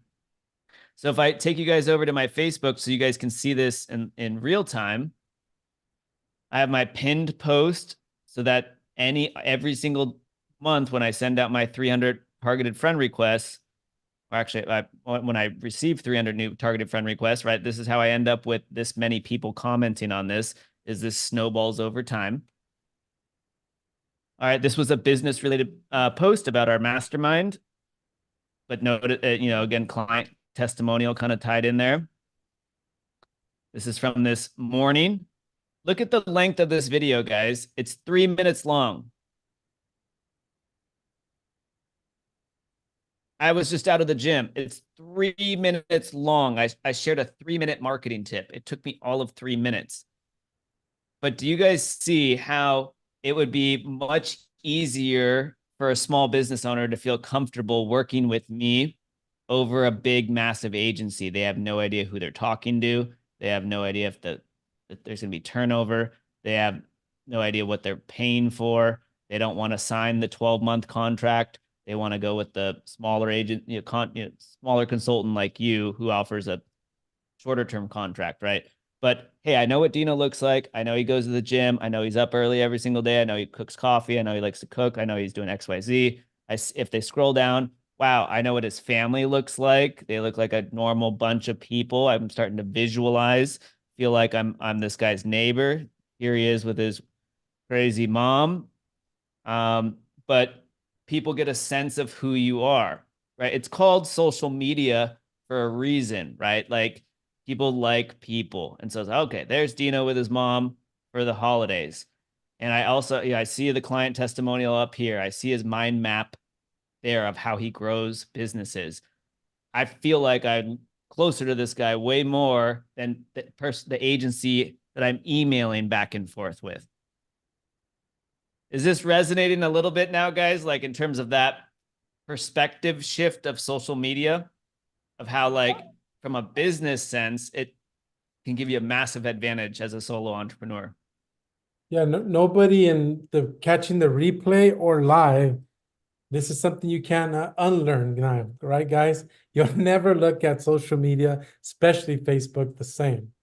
[SPEAKER 2] So if I take you guys over to my Facebook so you guys can see this in real time, I have my pinned post so that every single month when I send out my 300 targeted friend requests, or actually when I receive 300 new targeted friend requests, right? This is how I end up with this many people commenting on this, is this snowballs over time. All right, this was a business related post about our mastermind, but note, again, client testimonial kind of tied in there. This is from this morning. Look at the length of this video, guys. It's 3 minutes long. I was just out of the gym. It's 3 minutes long. I shared a 3-minute marketing tip. It took me all of 3 minutes. But do you guys see how it would be much easier for a small business owner to feel comfortable working with me over a big, massive agency? They have no idea who they're talking to. They have no idea if there's going to be turnover. They have no idea what they're paying for. They don't want to sign the 12-month contract. They want to go with the smaller agent, smaller consultant like you who offers a shorter term contract, right? But hey, I know what Dino looks like. I know he goes to the gym. I know he's up early every single day. I know he cooks coffee. I know he likes to cook. I know he's doing XYZ. If they scroll down, wow, I know what his family looks like. They look like a normal bunch of people. I'm starting to visualize, feel like I'm this guy's neighbor. Here he is with his crazy mom. But people get a sense of who you are, right? It's called social media for a reason, right? Like people like people. And so it's okay, there's Dino with his mom for the holidays. And I also, I see the client testimonial up here. I see his mind map there of how he grows businesses. I feel like I'm closer to this guy way more than the agency that I'm emailing back and forth with. Is this resonating a little bit now, guys? Like in terms of that perspective shift of social media, of how like from a business sense, it can give you a massive advantage as a solo entrepreneur.
[SPEAKER 1] Yeah, nobody in the catching the replay or live. This is something you can unlearn now, right, guys? You'll never look at social media, especially Facebook, the same.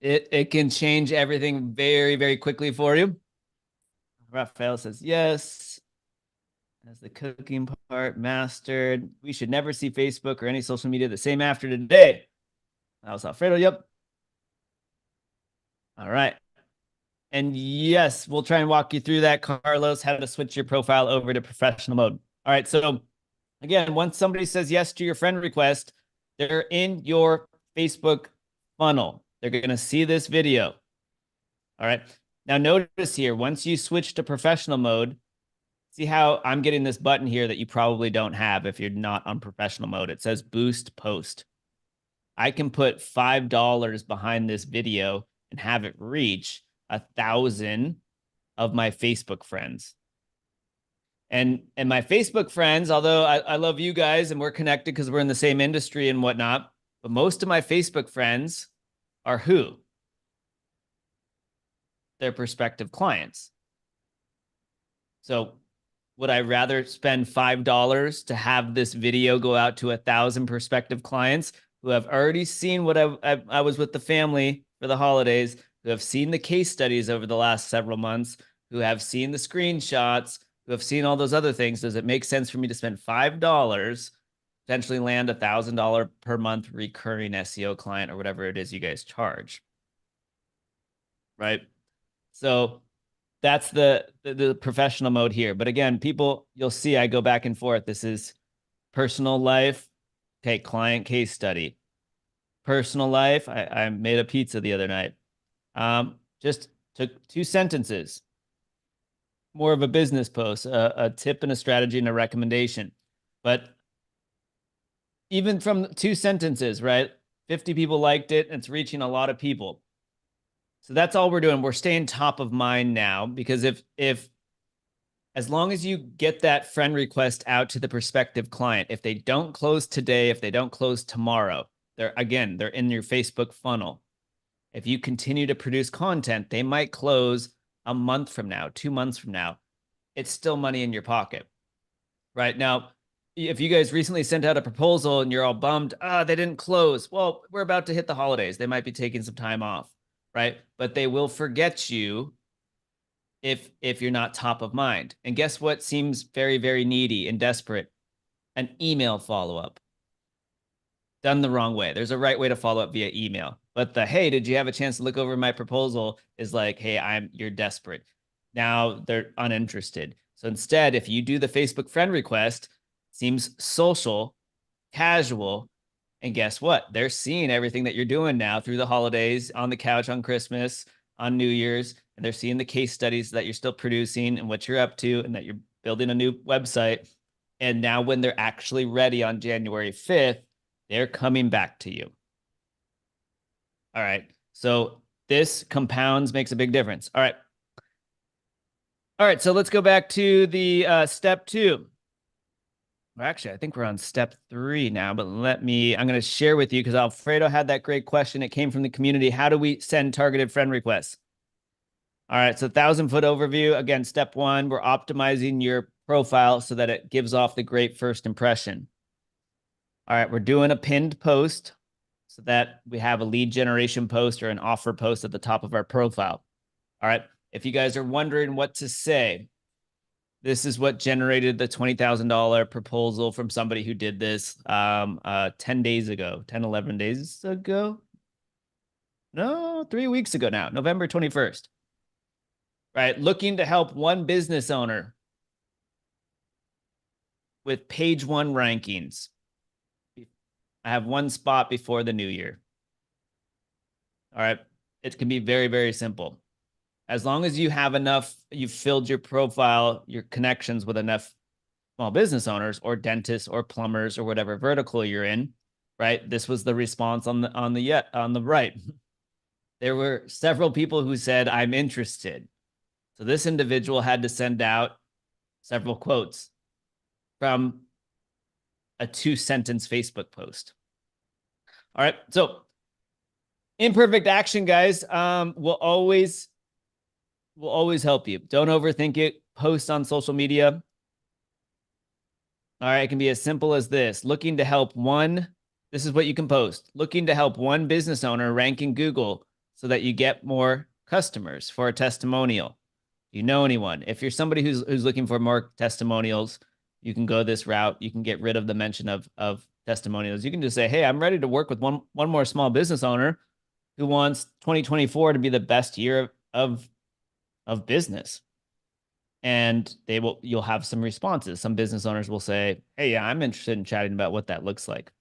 [SPEAKER 2] It can change everything very, very quickly for you. Raphael says yes. As the cooking part mastered. We should never see Facebook or any social media the same after today. That was Alfredo. Yep. All right. And yes, we'll try and walk you through that, Carlos, how to switch your profile over to professional mode. All right. So again, once somebody says yes to your friend request, they're in your Facebook funnel. They're going to see this video. All right. Now notice here, once you switch to professional mode, see how I'm getting this button here that you probably don't have if you're not on professional mode. It says boost post. I can put $5 behind this video and have it reach 1,000 of my Facebook friends. And my Facebook friends, although I love you guys and we're connected because we're in the same industry and whatnot, but most of my Facebook friends are who? Their prospective clients. So would I rather spend $5 to have this video go out to 1,000 prospective clients who have already seen what I was with the family for the holidays, who have seen the case studies over the last several months, who have seen the screenshots, who have seen all those other things? Does it make sense for me to spend $5, potentially land $1,000 per month recurring SEO client or whatever it is you guys charge? Right? So that's the professional mode here. But again, people, you'll see I go back and forth. This is personal life. Okay, client case study. Personal life. I made a pizza the other night. Just took 2 sentences. More of a business post, a tip and a strategy and a recommendation. But even from 2 sentences, right? 50 people liked it, and it's reaching a lot of people. So that's all we're doing. We're staying top of mind now, because if as long as you get that friend request out to the prospective client, if they don't close today, if they don't close tomorrow, They're in your Facebook funnel. If you continue to produce content, they might close a month from now, 2 months from now. It's still money in your pocket. Right now, if you guys recently sent out a proposal and you're all bummed, they didn't close. Well, we're about to hit the holidays. They might be taking some time off, right? But they will forget you if you're not top of mind. And guess what seems very, very needy and desperate? An email follow-up. Done the wrong way. There's a right way to follow up via email. But the, hey, did you have a chance to look over my proposal is like, hey, you're desperate. Now they're uninterested. So instead, if you do the Facebook friend request, seems social, casual, and guess what? They're seeing everything that you're doing now through the holidays, on the couch on Christmas, on New Year's, and they're seeing the case studies that you're still producing and what you're up to and that you're building a new website. And now when they're actually ready on January 5th, they're coming back to you. All right. So this compounds, makes a big difference. All right. All right. So let's go back to the step 2. Well, actually, I think we're on step 3 now, but I'm going to share with you because Alfredo had that great question. It came from the community. How do we send targeted friend requests? All right. So 1,000-foot overview. Again, step 1, we're optimizing your profile so that it gives off the great first impression. All right, we're doing a pinned post so that we have a lead generation post or an offer post at the top of our profile. All right, if you guys are wondering what to say, this is what generated the $20,000 proposal from somebody who did this 10 days ago, 10, 11 days ago. No, 3 weeks ago now, November 21st. Right, looking to help one business owner with page 1 rankings. I have 1 spot before the new year. All right. It can be very, very simple. As long as you have enough, you've filled your profile, your connections with enough small business owners or dentists or plumbers or whatever vertical you're in, right? This was the response on the right. There were several people who said, I'm interested. So this individual had to send out several quotes from a 2-sentence Facebook post. All right. So imperfect action, guys, will always help you. Don't overthink it. Post on social media. All right. It can be as simple as this. Looking to help this is what you can post. Looking to help one business owner rank in Google so that you get more customers for a testimonial. You know anyone? If you're somebody who's looking for more testimonials, you can go this route. You can get rid of the mention of testimonials. You can just say, hey, I'm ready to work with one more small business owner who wants 2024 to be the best year of business. And you'll have some responses. Some business owners will say, hey, yeah, I'm interested in chatting about what that looks like.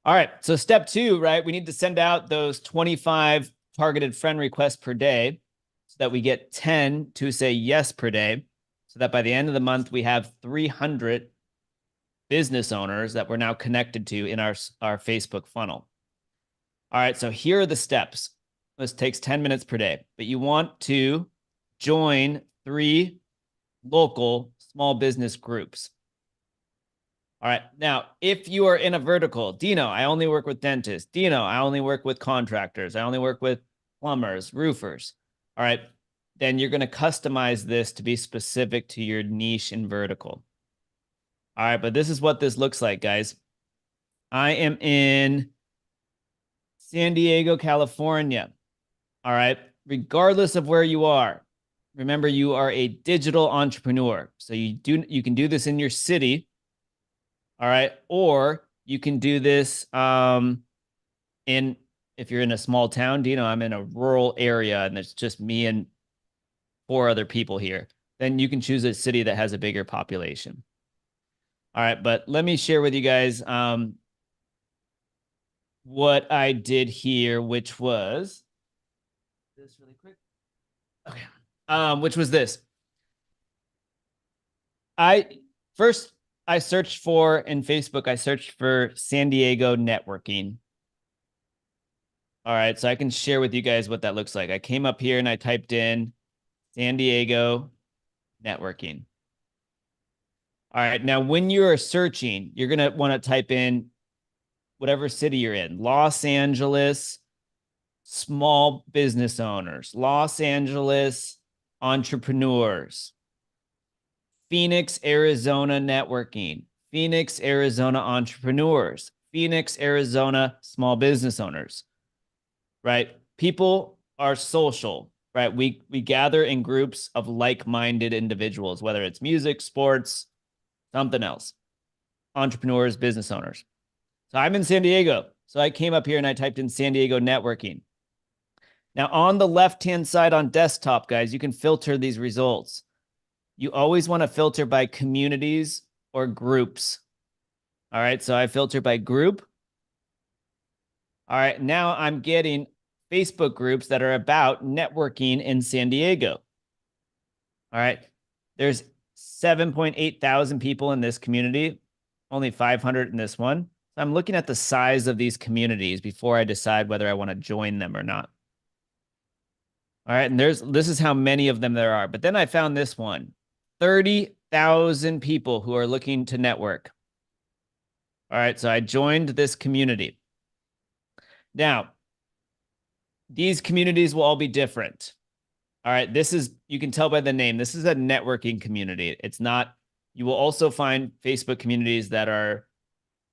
[SPEAKER 2] All right. So step 2, right? We need to send out those 25 targeted friend requests per day so that we get 10 to say yes per day. So that by the end of the month, we have 300 business owners that we're now connected to in our Facebook funnel. All right, so here are the steps. This takes 10 minutes per day, but you want to join 3 local small business groups. All right, now, if you are in a vertical, Dino, I only work with dentists. Dino, I only work with contractors. I only work with plumbers, roofers. All right, then you're going to customize this to be specific to your niche and vertical. All right, but this is what this looks like, guys. I am in San Diego, California. All right, regardless of where you are, remember you are a digital entrepreneur. So you can do this in your city. All right, or you can do this if you're in a small town. Dino, I'm in a rural area and it's just me and 4 other people here. Then you can choose a city that has a bigger population. All right, but let me share with you guys what I did here, which was this really quick. Okay, which was this. I searched for in Facebook. I searched for San Diego networking. All right, so I can share with you guys what that looks like. I came up here and I typed in San Diego networking. All right, now when you're searching, you're going to want to type in whatever city you're in. Los Angeles, small business owners. Los Angeles, entrepreneurs. Phoenix, Arizona, networking. Phoenix, Arizona, entrepreneurs. Phoenix, Arizona, small business owners, right? People are social, right? We gather in groups of like-minded individuals, whether it's music, sports, something else, entrepreneurs, business owners. So I'm in San Diego. So I came up here and I typed in San Diego networking. Now on the left-hand side on desktop, guys, you can filter these results. You always want to filter by communities or groups. All right, so I filter by group. All right, now I'm getting Facebook groups that are about networking in San Diego. All right, there's 7.8 thousand people in this community, only 500 in this one. So I'm looking at the size of these communities before I decide whether I want to join them or not. All right, and this is how many of them there are. But then I found this one, 30,000 people who are looking to network. All right, so I joined this community. Now, these communities will all be different. All right, you can tell by the name, this is a networking community. It's not, you will also find Facebook communities that are,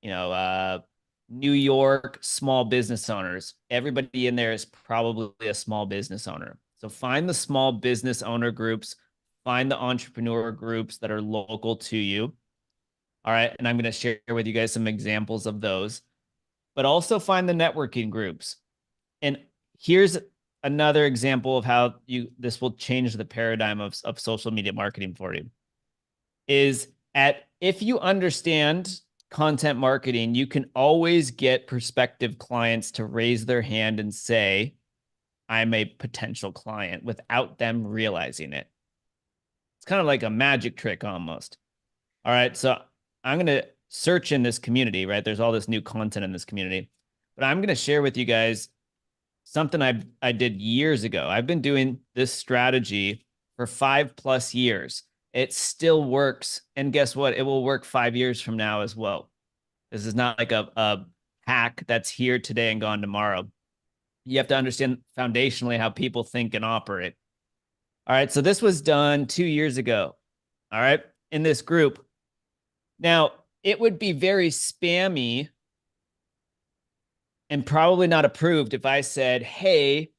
[SPEAKER 2] New York small business owners. Everybody in there is probably a small business owner. So find the small business owner groups, find the entrepreneur groups that are local to you. All right, and I'm going to share with you guys some examples of those, but also find the networking groups. And here's another example of how this will change the paradigm of social media marketing for you. If you understand content marketing, you can always get prospective clients to raise their hand and say, I'm a potential client without them realizing it. It's kind of like a magic trick almost. All right, so I'm going to search in this community, right? There's all this new content in this community, but I'm going to share with you guys something I did years ago. I've been doing this strategy for 5+ years. It still works. And guess what? It will work 5 years from now as well. This is not like a hack that's here today and gone tomorrow. You have to understand foundationally how people think and operate. All right, so this was done 2 years ago. All right, in this group. Now, it would be very spammy and probably not approved if I said, hey,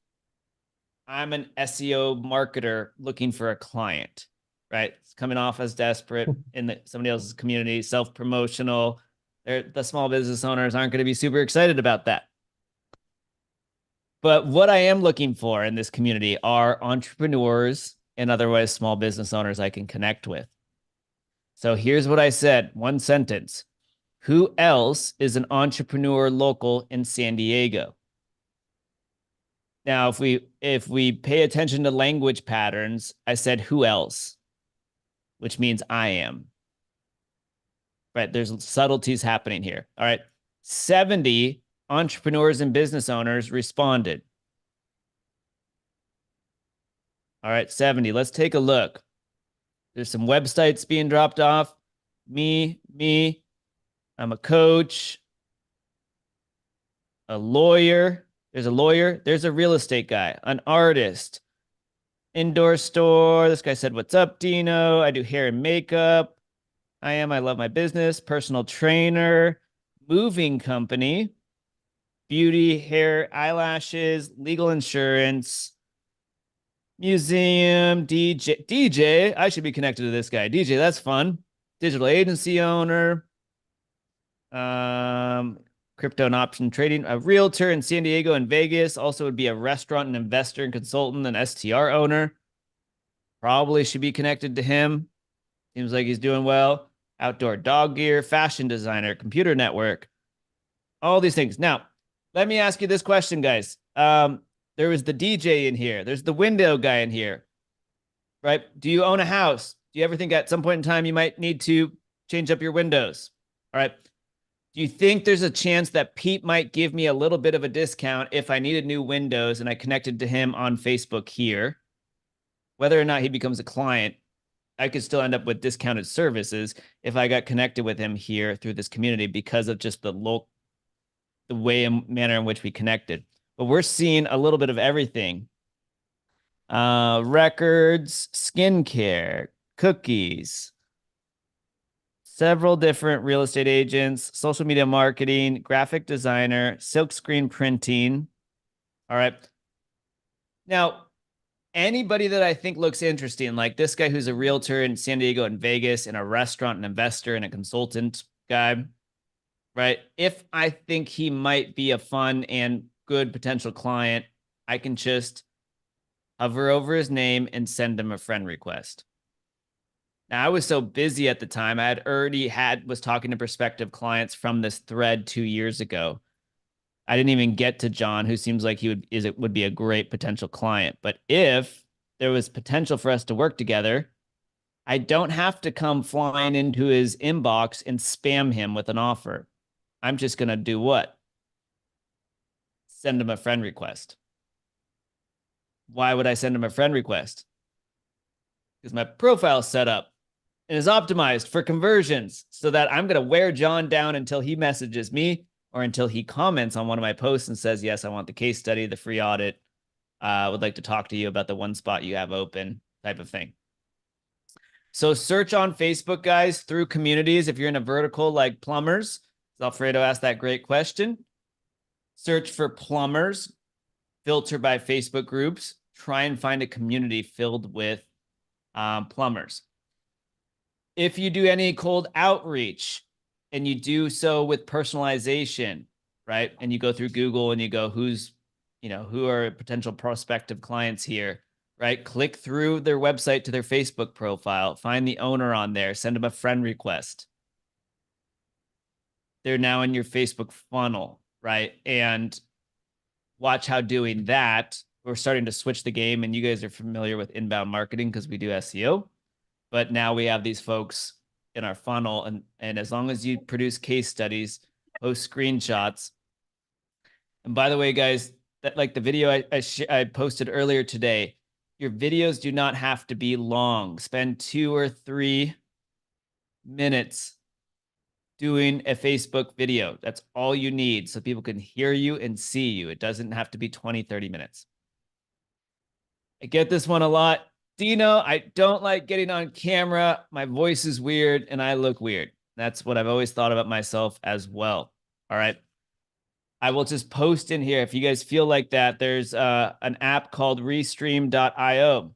[SPEAKER 2] I'm an SEO marketer looking for a client, right? It's coming off as desperate in somebody else's community, self-promotional. The small business owners aren't going to be super excited about that. But what I am looking for in this community are entrepreneurs and otherwise small business owners I can connect with. So here's what I said, one sentence. Who else is an entrepreneur local in San Diego? Now, if we pay attention to language patterns, I said who else, which means I am. Right, there's subtleties happening here. All right, 70 entrepreneurs and business owners responded. All right, 70. Let's take a look. There's some websites being dropped off. Me. I'm a coach, a lawyer. There's a lawyer. There's a real estate guy, an artist, indoor store. This guy said, what's up, Dino? I do hair and makeup. I love my business, personal trainer, moving company, beauty, hair, eyelashes, legal insurance, museum, DJ. I should be connected to this guy. DJ, that's fun. Digital agency owner, crypto and option trading, a realtor in San Diego and Vegas. Also would be a restaurant and investor and consultant and STR owner. Probably should be connected to him. Seems like he's doing well. Outdoor dog gear, fashion designer, computer network, all these things. Now, let me ask you this question, guys. There was the DJ in here. There's the window guy in here, right? Do you own a house? Do you ever think at some point in time you might need to change up your windows? All right. Do you think there's a chance that Pete might give me a little bit of a discount if I needed new windows and I connected to him on Facebook here? Whether or not he becomes a client, I could still end up with discounted services if I got connected with him here through this community because of just the the way and manner in which we connected. But we're seeing a little bit of everything. Records, skincare, cookies, several different real estate agents, social media marketing, graphic designer, silkscreen printing. All right. Now, anybody that I think looks interesting, like this guy who's a realtor in San Diego and Vegas, and a restaurant, an investor, and a consultant guy, right? If I think he might be a fun and good potential client, I can just hover over his name and send him a friend request. Now, I was so busy at the time, I was talking to prospective clients from this thread 2 years ago. I didn't even get to John, who seems like would be a great potential client. But if there was potential for us to work together, I don't have to come flying into his inbox and spam him with an offer. I'm just going to do what? Send him a friend request. Why would I send him a friend request? Because my profile is set up and is optimized for conversions, so that I'm going to wear John down until he messages me or until he comments on one of my posts and says, yes, I want the case study, the free audit. Would like to talk to you about the one spot you have open, type of thing. So search on Facebook, guys, through communities. If you're in a vertical like plumbers, Alfredo asked that great question. Search for plumbers, filter by Facebook groups, try and find a community filled with plumbers. If you do any cold outreach and you do so with personalization, right? And you go through Google and you go, who are potential prospective clients here, right? Click through their website to their Facebook profile, find the owner on there, send them a friend request. They're now in your Facebook funnel, right? And watch how doing that, we're starting to switch the game, and you guys are familiar with inbound marketing because we do SEO. But now we have these folks in our funnel, and as long as you produce case studies, post screenshots. And by the way, guys, that like the video I posted earlier today, your videos do not have to be long. Spend 2 or 3 minutes doing a Facebook video. That's all you need, so people can hear you and see you. It doesn't have to be 20, 30 minutes. I get this one a lot. Dino, I don't like getting on camera. My voice is weird and I look weird. That's what I've always thought about myself as well. All right. I will just post in here. If you guys feel like that, there's an app called restream.io.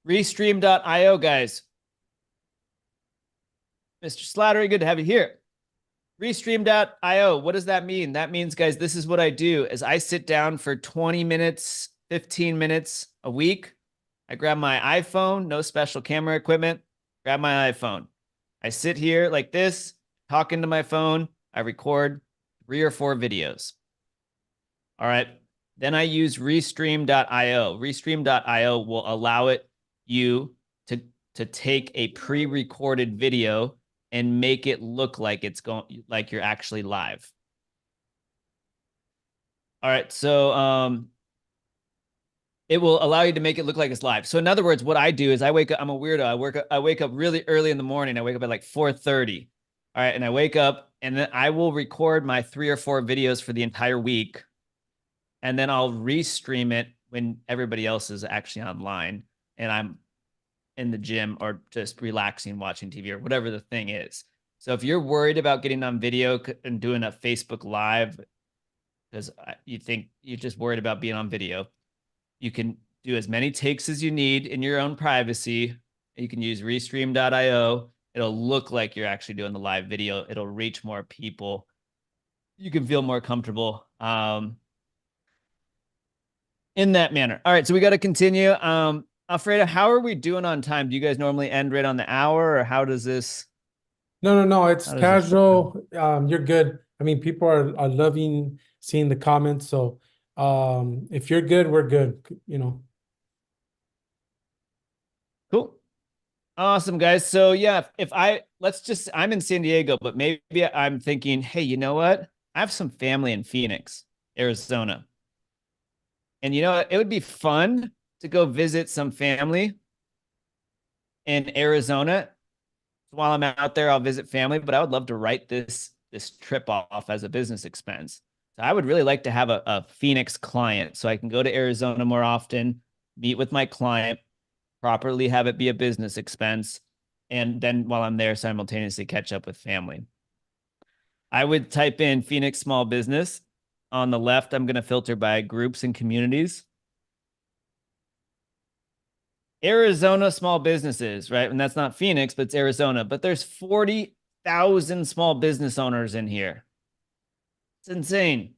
[SPEAKER 2] Restream.io, guys. Mr. Slattery, good to have you here. Restream.io. What does that mean? That means, guys, this is what I do is I sit down for 20 minutes, 15 minutes a week. I grab my iPhone, no special camera equipment, grab my iPhone. I sit here like this, talk into my phone. I record 3 or 4 videos. All right. Then I use restream.io. Restream.io will allow you to take a pre-recorded video and make it look like like you're actually live. All right. So it will allow you to make it look like it's live. So in other words, what I do is I wake up, I'm a weirdo. I wake up really early in the morning. I wake up at like 4:30. All right. And I wake up and then I will record my 3 or 4 videos for the entire week. And then I'll restream it when everybody else is actually online and I'm in the gym or just relaxing, watching TV or whatever the thing is. So if you're worried about getting on video and doing a Facebook Live because you think you're just worried about being on video, you can do as many takes as you need in your own privacy. You can use restream.io. It'll look like you're actually doing the live video. It'll reach more people. You can feel more comfortable in that manner. All right, so we got to continue. Alfredo, how are we doing on time? Do you guys normally end right on the hour, or how does this?
[SPEAKER 1] No. It's casual. You're good. I mean, people are loving seeing the comments. So if you're good, we're good,
[SPEAKER 2] Cool. Awesome, guys. So yeah, I'm in San Diego, but maybe I'm thinking, hey, you know what? I have some family in Phoenix, Arizona. And you know what? It would be fun to go visit some family in Arizona. While I'm out there, I'll visit family, but I would love to write this this trip off as a business expense. So I would really like to have a Phoenix client so I can go to Arizona more often, meet with my client, properly have it be a business expense, and then while I'm there, simultaneously catch up with family. I would type in Phoenix small business. On the left, I'm going to filter by groups and communities. Arizona small businesses, right? And that's not Phoenix, but it's Arizona. But there's 40,000 small business owners in here. It's insane.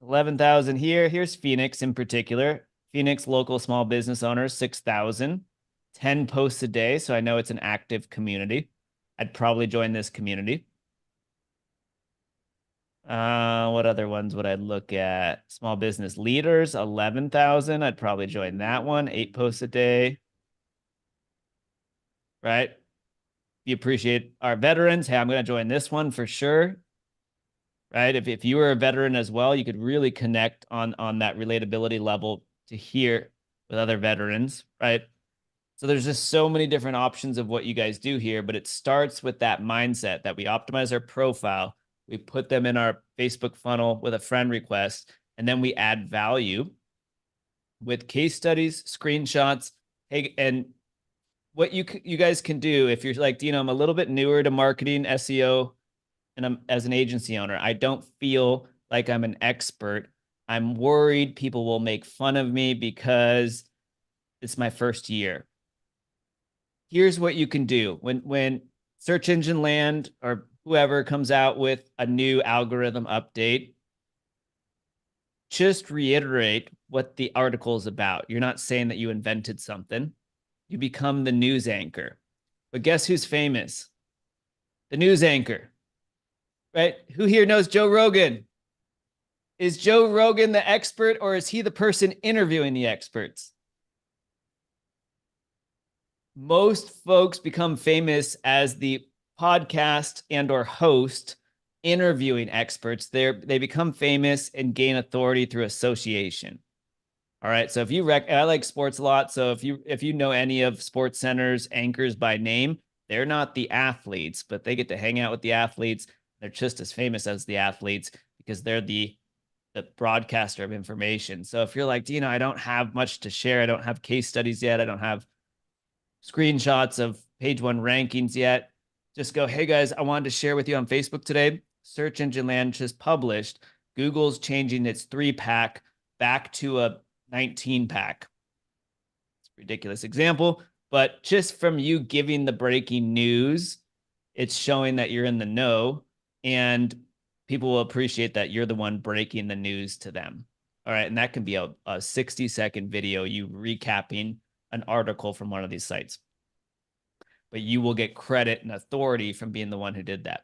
[SPEAKER 2] 11,000 here. Here's Phoenix in particular. Phoenix local small business owners, 6,000. 10 posts a day, so I know it's an active community. I'd probably join this community. What other ones would I look at? Small business leaders, 11,000. I'd probably join that one. 8 posts a day. Right? You appreciate our veterans. Hey, I'm going to join this one for sure. Right? If you were a veteran as well, you could really connect on that relatability level to here with other veterans, right? So there's just so many different options of what you guys do here, but it starts with that mindset that we optimize our profile, we put them in our Facebook funnel with a friend request, and then we add value with case studies, screenshots. Hey, and what you guys can do if you're like, Dino, I'm a little bit newer to marketing, SEO, and I'm as an agency owner, I don't feel like I'm an expert. I'm worried people will make fun of me because it's my first year. Here's what you can do when search engine land or whoever comes out with a new algorithm update, just reiterate what the article is about. You're not saying that you invented something. You become the news anchor. But guess who's famous? The news anchor, right? Who here knows Joe Rogan? Is Joe Rogan the expert, or is he the person interviewing the experts? Most folks become famous as the podcast and or host interviewing experts. They become famous and gain authority through association. All right. So if you I like sports a lot. So if you know any of Sports Center's anchors by name, they're not the athletes, but they get to hang out with the athletes. They're just as famous as the athletes because they're the broadcaster of information. So if you're like, Dino, I don't have much to share. I don't have case studies yet. I don't have screenshots of page 1 rankings yet. Just go, hey guys, I wanted to share with you on Facebook today. Search Engine Land just published. Google's changing its 3-pack back to a 19-pack. It's a ridiculous example, but just from you giving the breaking news, it's showing that you're in the know, and people will appreciate that you're the one breaking the news to them. All right. And that can be a 60-second video, you recapping an article from one of these sites. But you will get credit and authority from being the one who did that.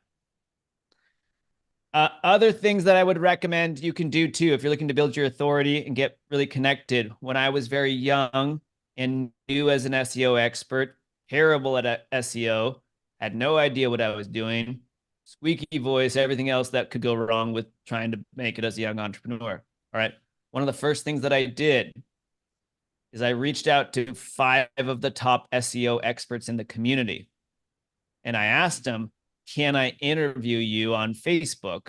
[SPEAKER 2] Other things that I would recommend you can do too, if you're looking to build your authority and get really connected. When I was very young and new as an SEO expert, terrible at SEO, had no idea what I was doing, squeaky voice, everything else that could go wrong with trying to make it as a young entrepreneur. All right. One of the first things that I did is I reached out to 5 of the top SEO experts in the community. And I asked them, can I interview you on Facebook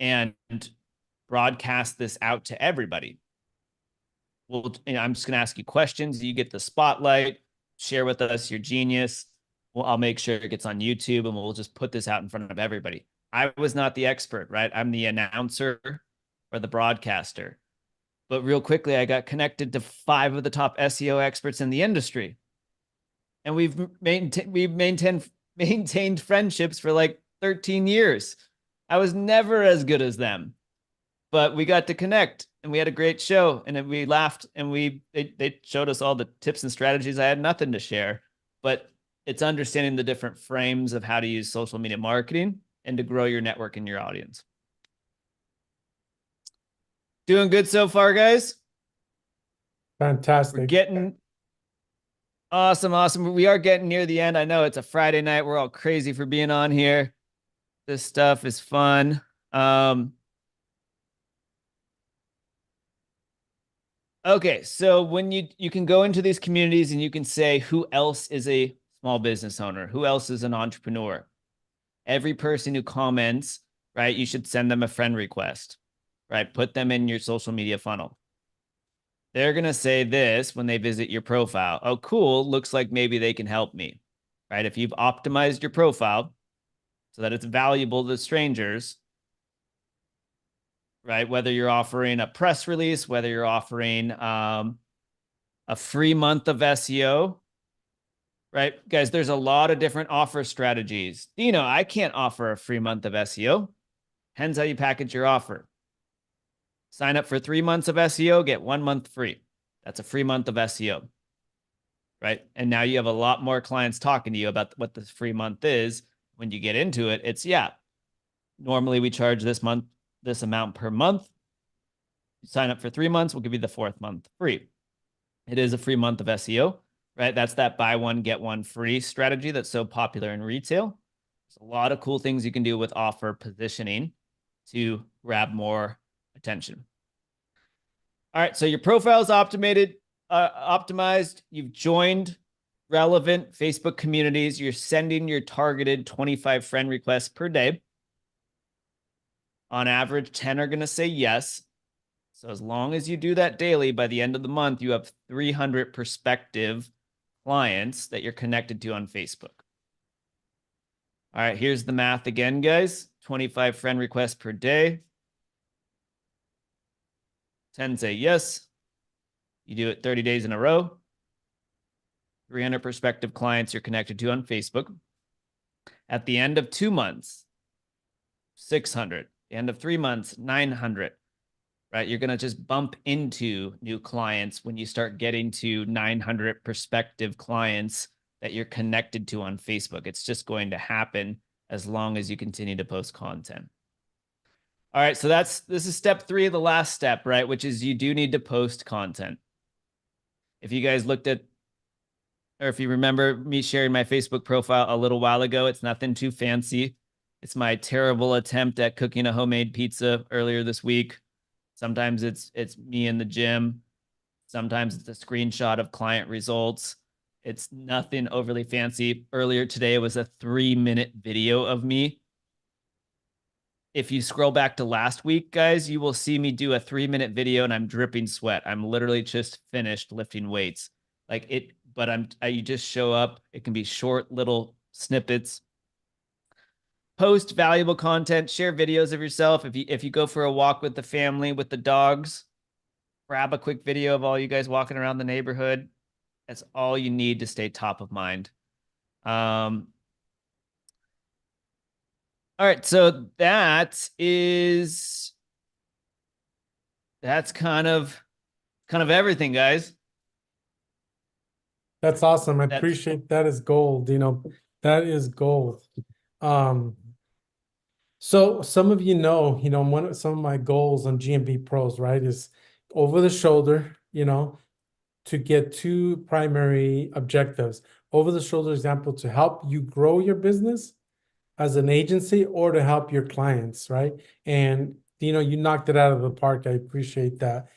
[SPEAKER 2] and broadcast this out to everybody? Well, I'm just going to ask you questions. You get the spotlight, share with us your genius. Well, I'll make sure it gets on YouTube and we'll just put this out in front of everybody. I was not the expert, right? I'm the announcer or the broadcaster. But real quickly, I got connected to 5 of the top SEO experts in the industry. And we've maintained friendships for like 13 years. I was never as good as them, but we got to connect and we had a great show and we laughed and they showed us all the tips and strategies. I had nothing to share, but it's understanding the different frames of how to use social media marketing and to grow your network and your audience. Doing good so far, guys?
[SPEAKER 1] Fantastic.
[SPEAKER 2] We're getting awesome. We are getting near the end. I know it's a Friday night. We're all crazy for being on here. This stuff is fun. Okay, so when you can go into these communities and you can say who else is a small business owner, who else is an entrepreneur. every person who comments, right, you should send them a friend request, right? Put them in your social media funnel. They're going to say this when they visit your profile. Oh, cool. Looks like maybe they can help me, right? If you've optimized your profile so that it's valuable to strangers, right? Whether you're offering a press release, whether you're offering a free month of SEO, right? Guys, there's a lot of different offer strategies. Dino, I can't offer a free month of SEO. Hence how you package your offer. Sign up for 3 months of SEO, get 1 month free. That's a free month of SEO, right? And now you have a lot more clients talking to you about what the free month is. When you get into it, it's, yeah, normally we charge this amount per month. You sign up for 3 months, we'll give you the 4th month free. It is a free month of SEO, right? That's that buy one, get one free strategy that's so popular in retail. There's a lot of cool things you can do with offer positioning to grab more attention. All right, so your profile is optimized. You've joined relevant Facebook communities. You're sending your targeted 25 friend requests per day. On average, 10 are going to say yes. So as long as you do that daily, by the end of the month, you have 300 prospective clients that you're connected to on Facebook. All right, here's the math again, guys. 25 friend requests per day. 10 say yes. You do it 30 days in a row. 300 prospective clients you're connected to on Facebook. At the end of 2 months, 600. The end of 3 months, 900. Right? You're going to just bump into new clients when you start getting to 900 prospective clients that you're connected to on Facebook. It's just going to happen as long as you continue to post content. All right, so this is step 3, the last step, right? Which is you do need to post content. If you guys looked at, or if you remember me sharing my Facebook profile a little while ago, it's nothing too fancy. It's my terrible attempt at cooking a homemade pizza earlier this week. Sometimes it's me in the gym. Sometimes it's a screenshot of client results. It's nothing overly fancy. Earlier today was a 3-minute video of me. If you scroll back to last week, guys, you will see me do a 3-minute video and I'm dripping sweat. I'm literally just finished lifting weights. You just show up. It can be short little snippets. Post valuable content, share videos of yourself. If you go for a walk with the family, with the dogs, grab a quick video of all you guys walking around the neighborhood. That's all you need to stay top of mind. All right, so that's kind of everything, guys.
[SPEAKER 1] That's awesome. I appreciate that. Is gold, that is gold. So some of some of my goals on GMB Pros, right, is over the shoulder, to get 2 primary objectives. Over the shoulder example, to help you grow your business as an agency or to help your clients, right? And you knocked it out of the park. I appreciate that.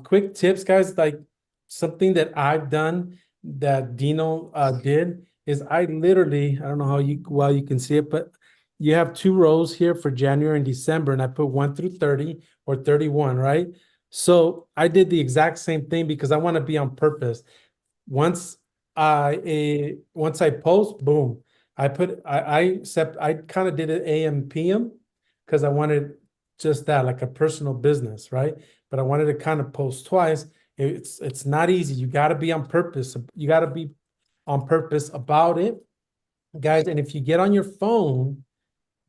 [SPEAKER 1] Quick tips, guys, like something that I've done that Dino did is I don't know how well you can see it, but you have 2 rows here for January and December, and I put 1 through 30 or 31, right? So I did the exact same thing because I want to be on purpose. Once I post, boom, I kind of did it AM PM because I wanted just that, like a personal business, right? But I wanted to kind of post twice. It's not easy. You got to be on purpose. You got to be on purpose about it, guys. And if you get on your phone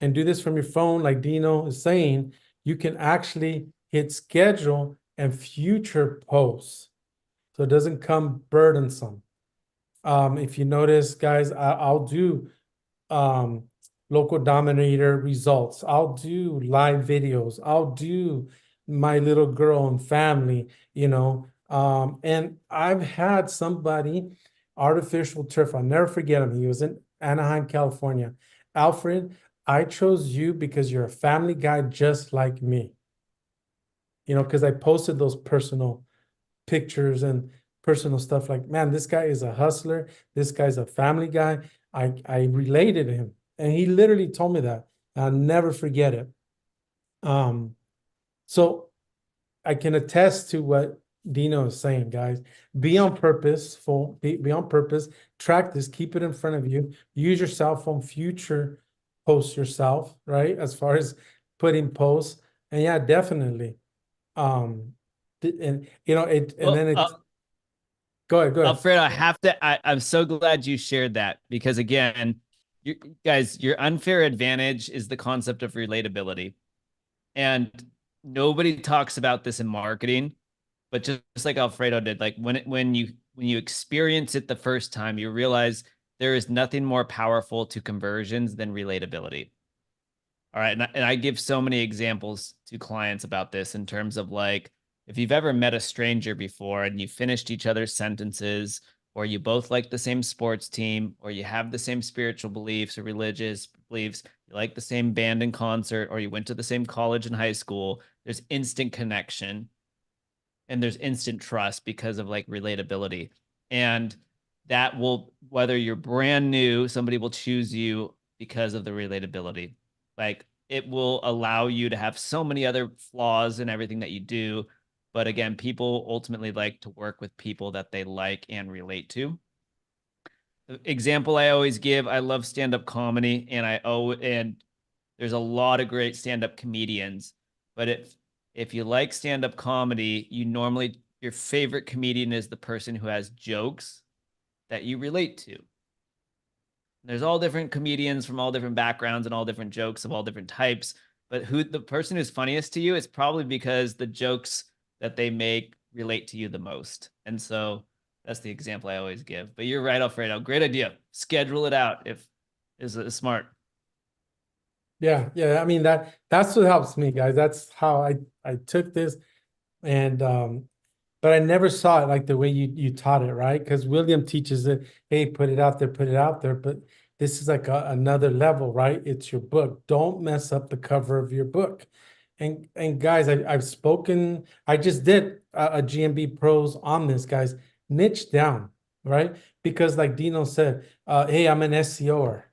[SPEAKER 1] and do this from your phone, like Dino is saying, you can actually hit schedule and future posts. So it doesn't come burdensome. If you notice, guys, I'll do local dominator results. I'll do live videos. I'll do my little girl and family, and I've had somebody, artificial turf, I'll never forget him. He was in Anaheim, California. Alfred, I chose you because you're a family guy just like me. Because I posted those personal pictures and personal stuff like, man, this guy is a hustler. This guy's a family guy. I related to him. And he literally told me that. I'll never forget it. So I can attest to what Dino is saying, guys. Be on purposeful, be on purpose, track this, keep it in front of you, use your cell phone, future post yourself, right? As far as putting posts. And yeah, definitely. And you know, and then it's go ahead, go ahead.
[SPEAKER 2] Alfredo, I'm so glad you shared that because again, you guys, your unfair advantage is the concept of relatability. And nobody talks about this in marketing, but just like Alfredo did, like when you experience it the first time, you realize there is nothing more powerful to conversions than relatability. All right. And I give so many examples to clients about this in terms of like, if you've ever met a stranger before and you finished each other's sentences, or you both like the same sports team, or you have the same spiritual beliefs or religious beliefs, you like the same band and concert, or you went to the same college and high school, there's instant connection and there's instant trust because of like relatability. And that will, whether you're brand new, somebody will choose you because of the relatability. Like it will allow you to have so many other flaws in everything that you do. But again, people ultimately like to work with people that they like and relate to. The example I always give, I love stand-up comedy and there's a lot of great stand-up comedians, but if you like stand-up comedy, you normally your favorite comedian is the person who has jokes that you relate to. There's all different comedians from all different backgrounds and all different jokes of all different types, but who the person who's funniest to you is probably because the jokes that they make relate to you the most. And so that's the example I always give. But you're right, Alfredo. Great idea. Schedule it out if is smart.
[SPEAKER 1] Yeah, yeah. I mean that's what helps me, guys. That's how I took this, and but I never saw it like the way you taught it, right? Because William teaches it, hey, put it out there, put it out there. But this is like another level, right? It's your book. Don't mess up the cover of your book. And guys, I've spoken. I just did a GMB pros on this, guys. Niche down, right? Because like Dino said, hey, I'm an SEOer.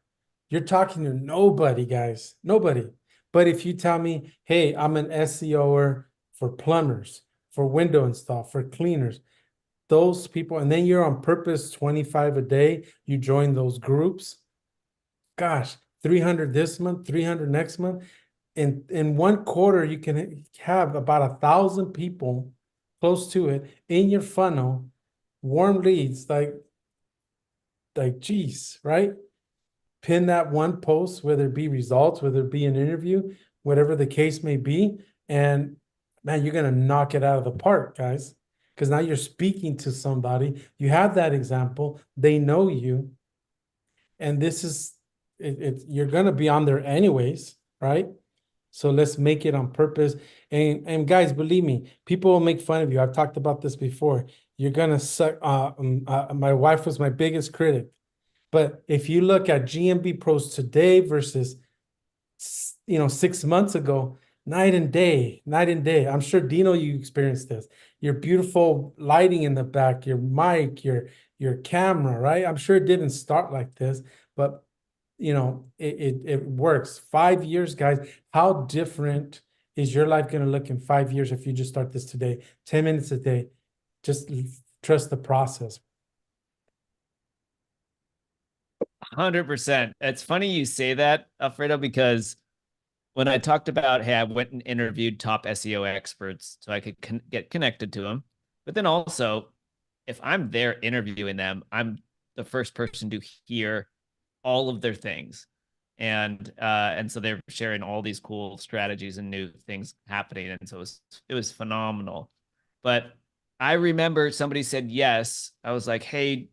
[SPEAKER 1] You're talking to nobody, guys. Nobody. But if you tell me, hey, I'm an SEOer for plumbers, for window install, for cleaners, those people, and then you're on purpose 25 a day, you join those groups. Gosh, 300 this month, 300 next month. In 1 quarter, you can have about 1,000 people close to it in your funnel, warm leads, geez, right? Pin that one post, whether it be results, whether it be an interview, whatever the case may be. And man, you're going to knock it out of the park, guys. Because now you're speaking to somebody. You have that example. They know you. And this is, you're going to be on there anyways, right? So let's make it on purpose. And guys, believe me, people will make fun of you. I've talked about this before. You're going to suck. My wife was my biggest critic. But if you look at GMB pros today versus 6 months ago, night and day, night and day. I'm sure Dino, you experienced this. Your beautiful lighting in the back, your mic, your camera, right? I'm sure it didn't start like this, but it works. 5 years, guys. How different is your life going to look in 5 years if you just start this today? 10 minutes a day. Just trust the process.
[SPEAKER 2] 100%. It's funny you say that, Alfredo, because when I talked about, hey, I went and interviewed top SEO experts so I could get connected to them. But then also, if I'm there interviewing them, I'm the first person to hear all of their things. And so they're sharing all these cool strategies and new things happening. And so it was phenomenal. But I remember somebody said yes. I was like, hey,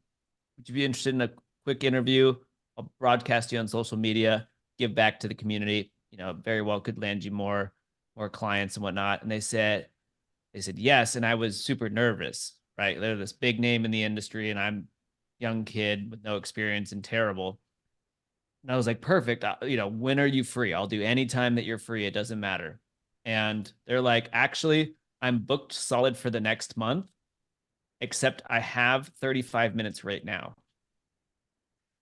[SPEAKER 2] would you be interested in a quick interview? I'll broadcast you on social media, give back to the community. Very well could land you more clients and whatnot. And they said yes. And I was super nervous, right? They're this big name in the industry and I'm a young kid with no experience and terrible. And I was like, perfect. When are you free? I'll do any time that you're free. It doesn't matter. And they're like, actually, I'm booked solid for the next month, except I have 35 minutes right now.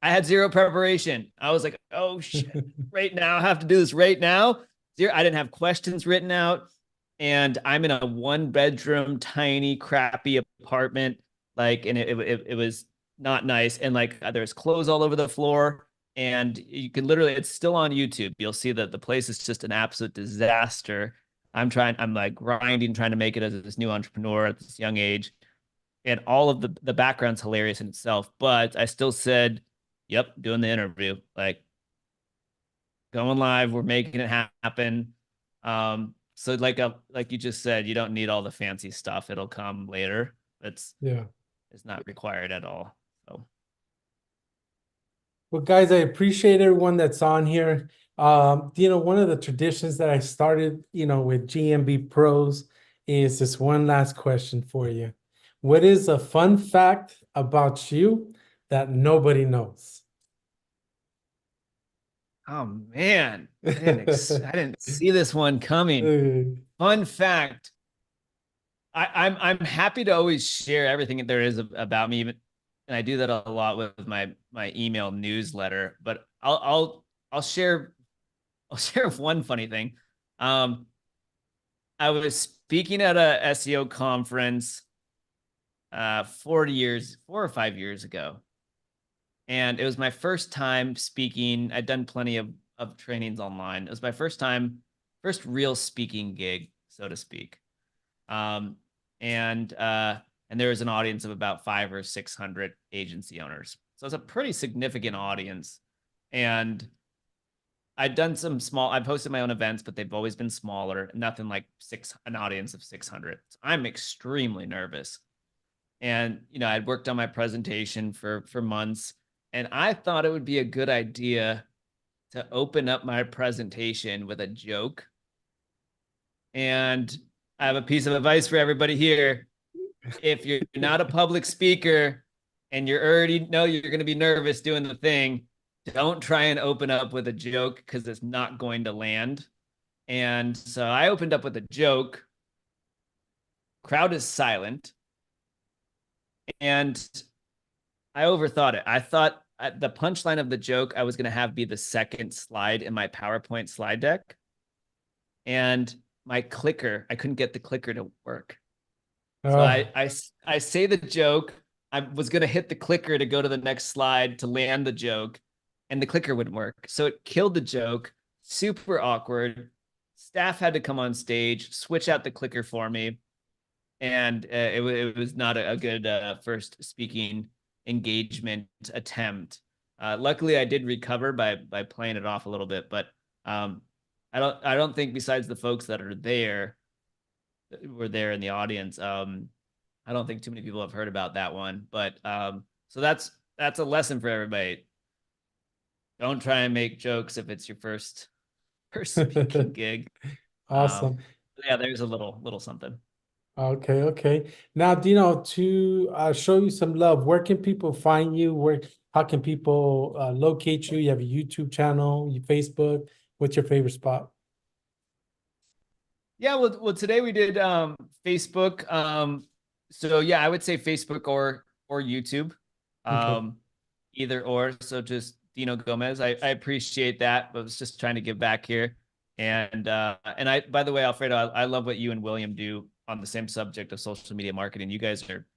[SPEAKER 2] I had zero preparation. I was like, oh shit, right now, I have to do this right now. I didn't have questions written out. And I'm in a 1 bedroom, tiny, crappy apartment. Like, and it was not nice. And like, there's clothes all over the floor. And you can literally, it's still on YouTube. You'll see that the place is just an absolute disaster. I'm like grinding, trying to make it as this new entrepreneur at this young age. And all of the background's hilarious in itself. But I still said, yep, doing the interview, like going live, we're making it happen. So like you just said, you don't need all the fancy stuff. It'll come later.
[SPEAKER 1] Yeah.
[SPEAKER 2] It's not required at all. So
[SPEAKER 1] Well, guys, I appreciate everyone that's on here. One of the traditions that I started, with GMB Pros is this one last question for you. What is a fun fact about you that nobody knows?
[SPEAKER 2] oh man, I didn't see this one coming. Fun fact. I'm happy to always share everything there is about me, and I do that a lot with my email newsletter. But I'll share one funny thing. I was speaking at a SEO conference 4 or 5 years ago, and it was my first time speaking. I'd done plenty of trainings online. It was my first real speaking gig, so to speak. And there was an audience of about 500 or 600 agency owners. So it's a pretty significant audience. And I'd done some I posted my own events, but they've always been smaller, nothing like an audience of 600. So I'm extremely nervous. And, I'd worked on my presentation for months, and I thought it would be a good idea to open up my presentation with a joke. And I have a piece of advice for everybody here. If you're not a public speaker and you already know you're going to be nervous doing the thing, don't try and open up with a joke, because it's not going to land. And so I opened up with a joke. Crowd is silent. And I overthought it. I thought the punchline of the joke I was going to have be the second slide in my PowerPoint slide deck. And my clicker, I couldn't get the clicker to work. So I say the joke. I was going to hit the clicker to go to the next slide to land the joke, and the clicker wouldn't work. So it killed the joke. Super awkward. Staff had to come on stage, switch out the clicker for me. And it was not a good first speaking engagement attempt. Luckily, I did recover by playing it off a little bit, but I don't think, besides the folks that were there in the audience, I don't think too many people have heard about that one. But so that's a lesson for everybody. Don't try and make jokes if it's your first speaking gig.
[SPEAKER 1] Awesome.
[SPEAKER 2] Yeah, there's a little something.
[SPEAKER 1] Okay. Now, Dino, to show you some love, where can people find you? How can people locate you? You have a YouTube channel, your Facebook. What's your favorite spot?
[SPEAKER 2] Yeah, well, today we did Facebook. So yeah, I would say Facebook or YouTube,
[SPEAKER 1] Okay.
[SPEAKER 2] either or. So just Dino Gomez. I appreciate that, but I was just trying to give back here. And I, by the way, Alfredo, I love what you and William do on the same subject of social media marketing. You guys are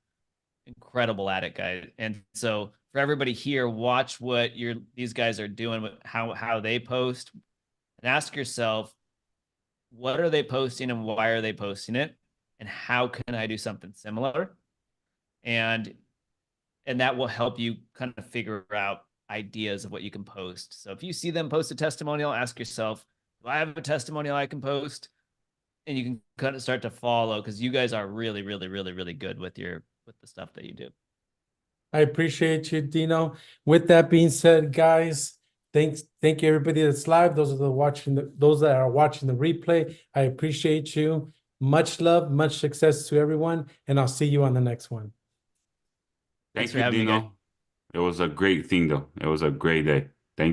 [SPEAKER 2] incredible at it, guys. And so for everybody here, watch what these guys are doing, how they post, and ask yourself, what are they posting and why are they posting it? And how can I do something similar? And that will help you kind of figure out ideas of what you can post. So if you see them post a testimonial, ask yourself, do I have a testimonial I can post? And you can kind of start to follow, because you guys are really, really, really, really good with the stuff that you do.
[SPEAKER 1] I appreciate you, Dino. With that being said, guys, thank you everybody that's live. Those that are watching the replay. I appreciate you. Much love, much success to everyone, and I'll see you on the next one.
[SPEAKER 3] Thank you, Dino. It was a great thing, though. It was a great day.